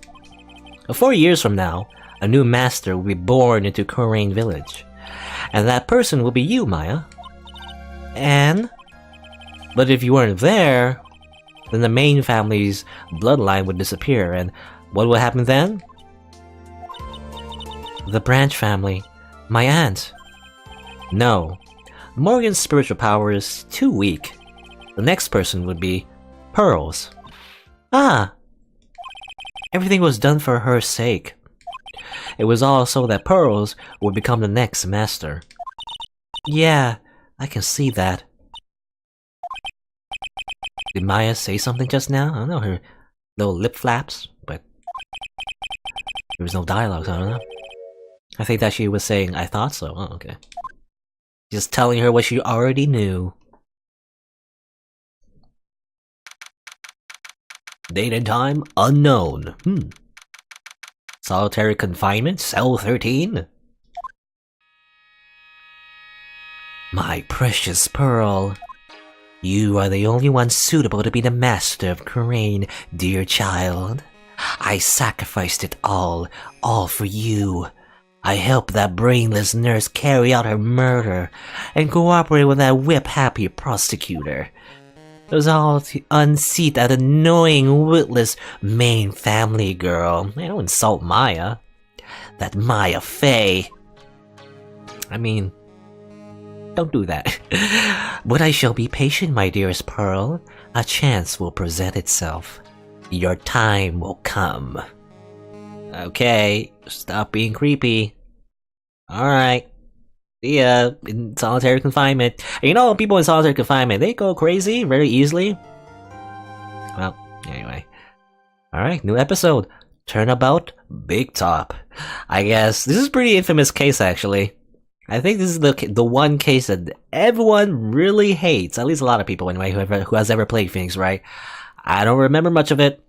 4 years from now, a new master will be born into Kurain Village. And that person will be you, Maya. And... But if you weren't there, then the main family's bloodline would disappear, and what would happen then? The branch family. My aunt. No. Morgan's spiritual power is too weak. The next person would be Pearl's. Ah! Everything was done for her sake. It was all so that Pearl's would become the next master. Yeah, I can see that. Did Maya say something just now? I don't know, her little lip flaps, but there was no dialogue, so I don't know. I think that she was saying, I thought so. Oh, okay. Just telling her what she already knew. Date and time unknown. Solitary confinement, cell 13. My precious Pearl. You are the only one suitable to be the master of Kurain, dear child. I sacrificed it all for you. I helped that brainless nurse carry out her murder, and cooperated with that whip-happy prosecutor. It was all to unseat that annoying, witless main family girl. Man, don't insult Maya. That Maya Fey. I mean, Don't do that. But I shall be patient, my dearest Pearl. A chance will present itself. Your time will come. Okay, stop being creepy. Alright. See ya in solitary confinement. And you know, people in solitary confinement, they go crazy very easily. Well, anyway. Alright, new episode. Turnabout, Big Top. I guess this is a pretty infamous case, actually. I think this is the one case that everyone really hates. At least a lot of people, anyway, who has ever played Phoenix Wright. I don't remember much of it.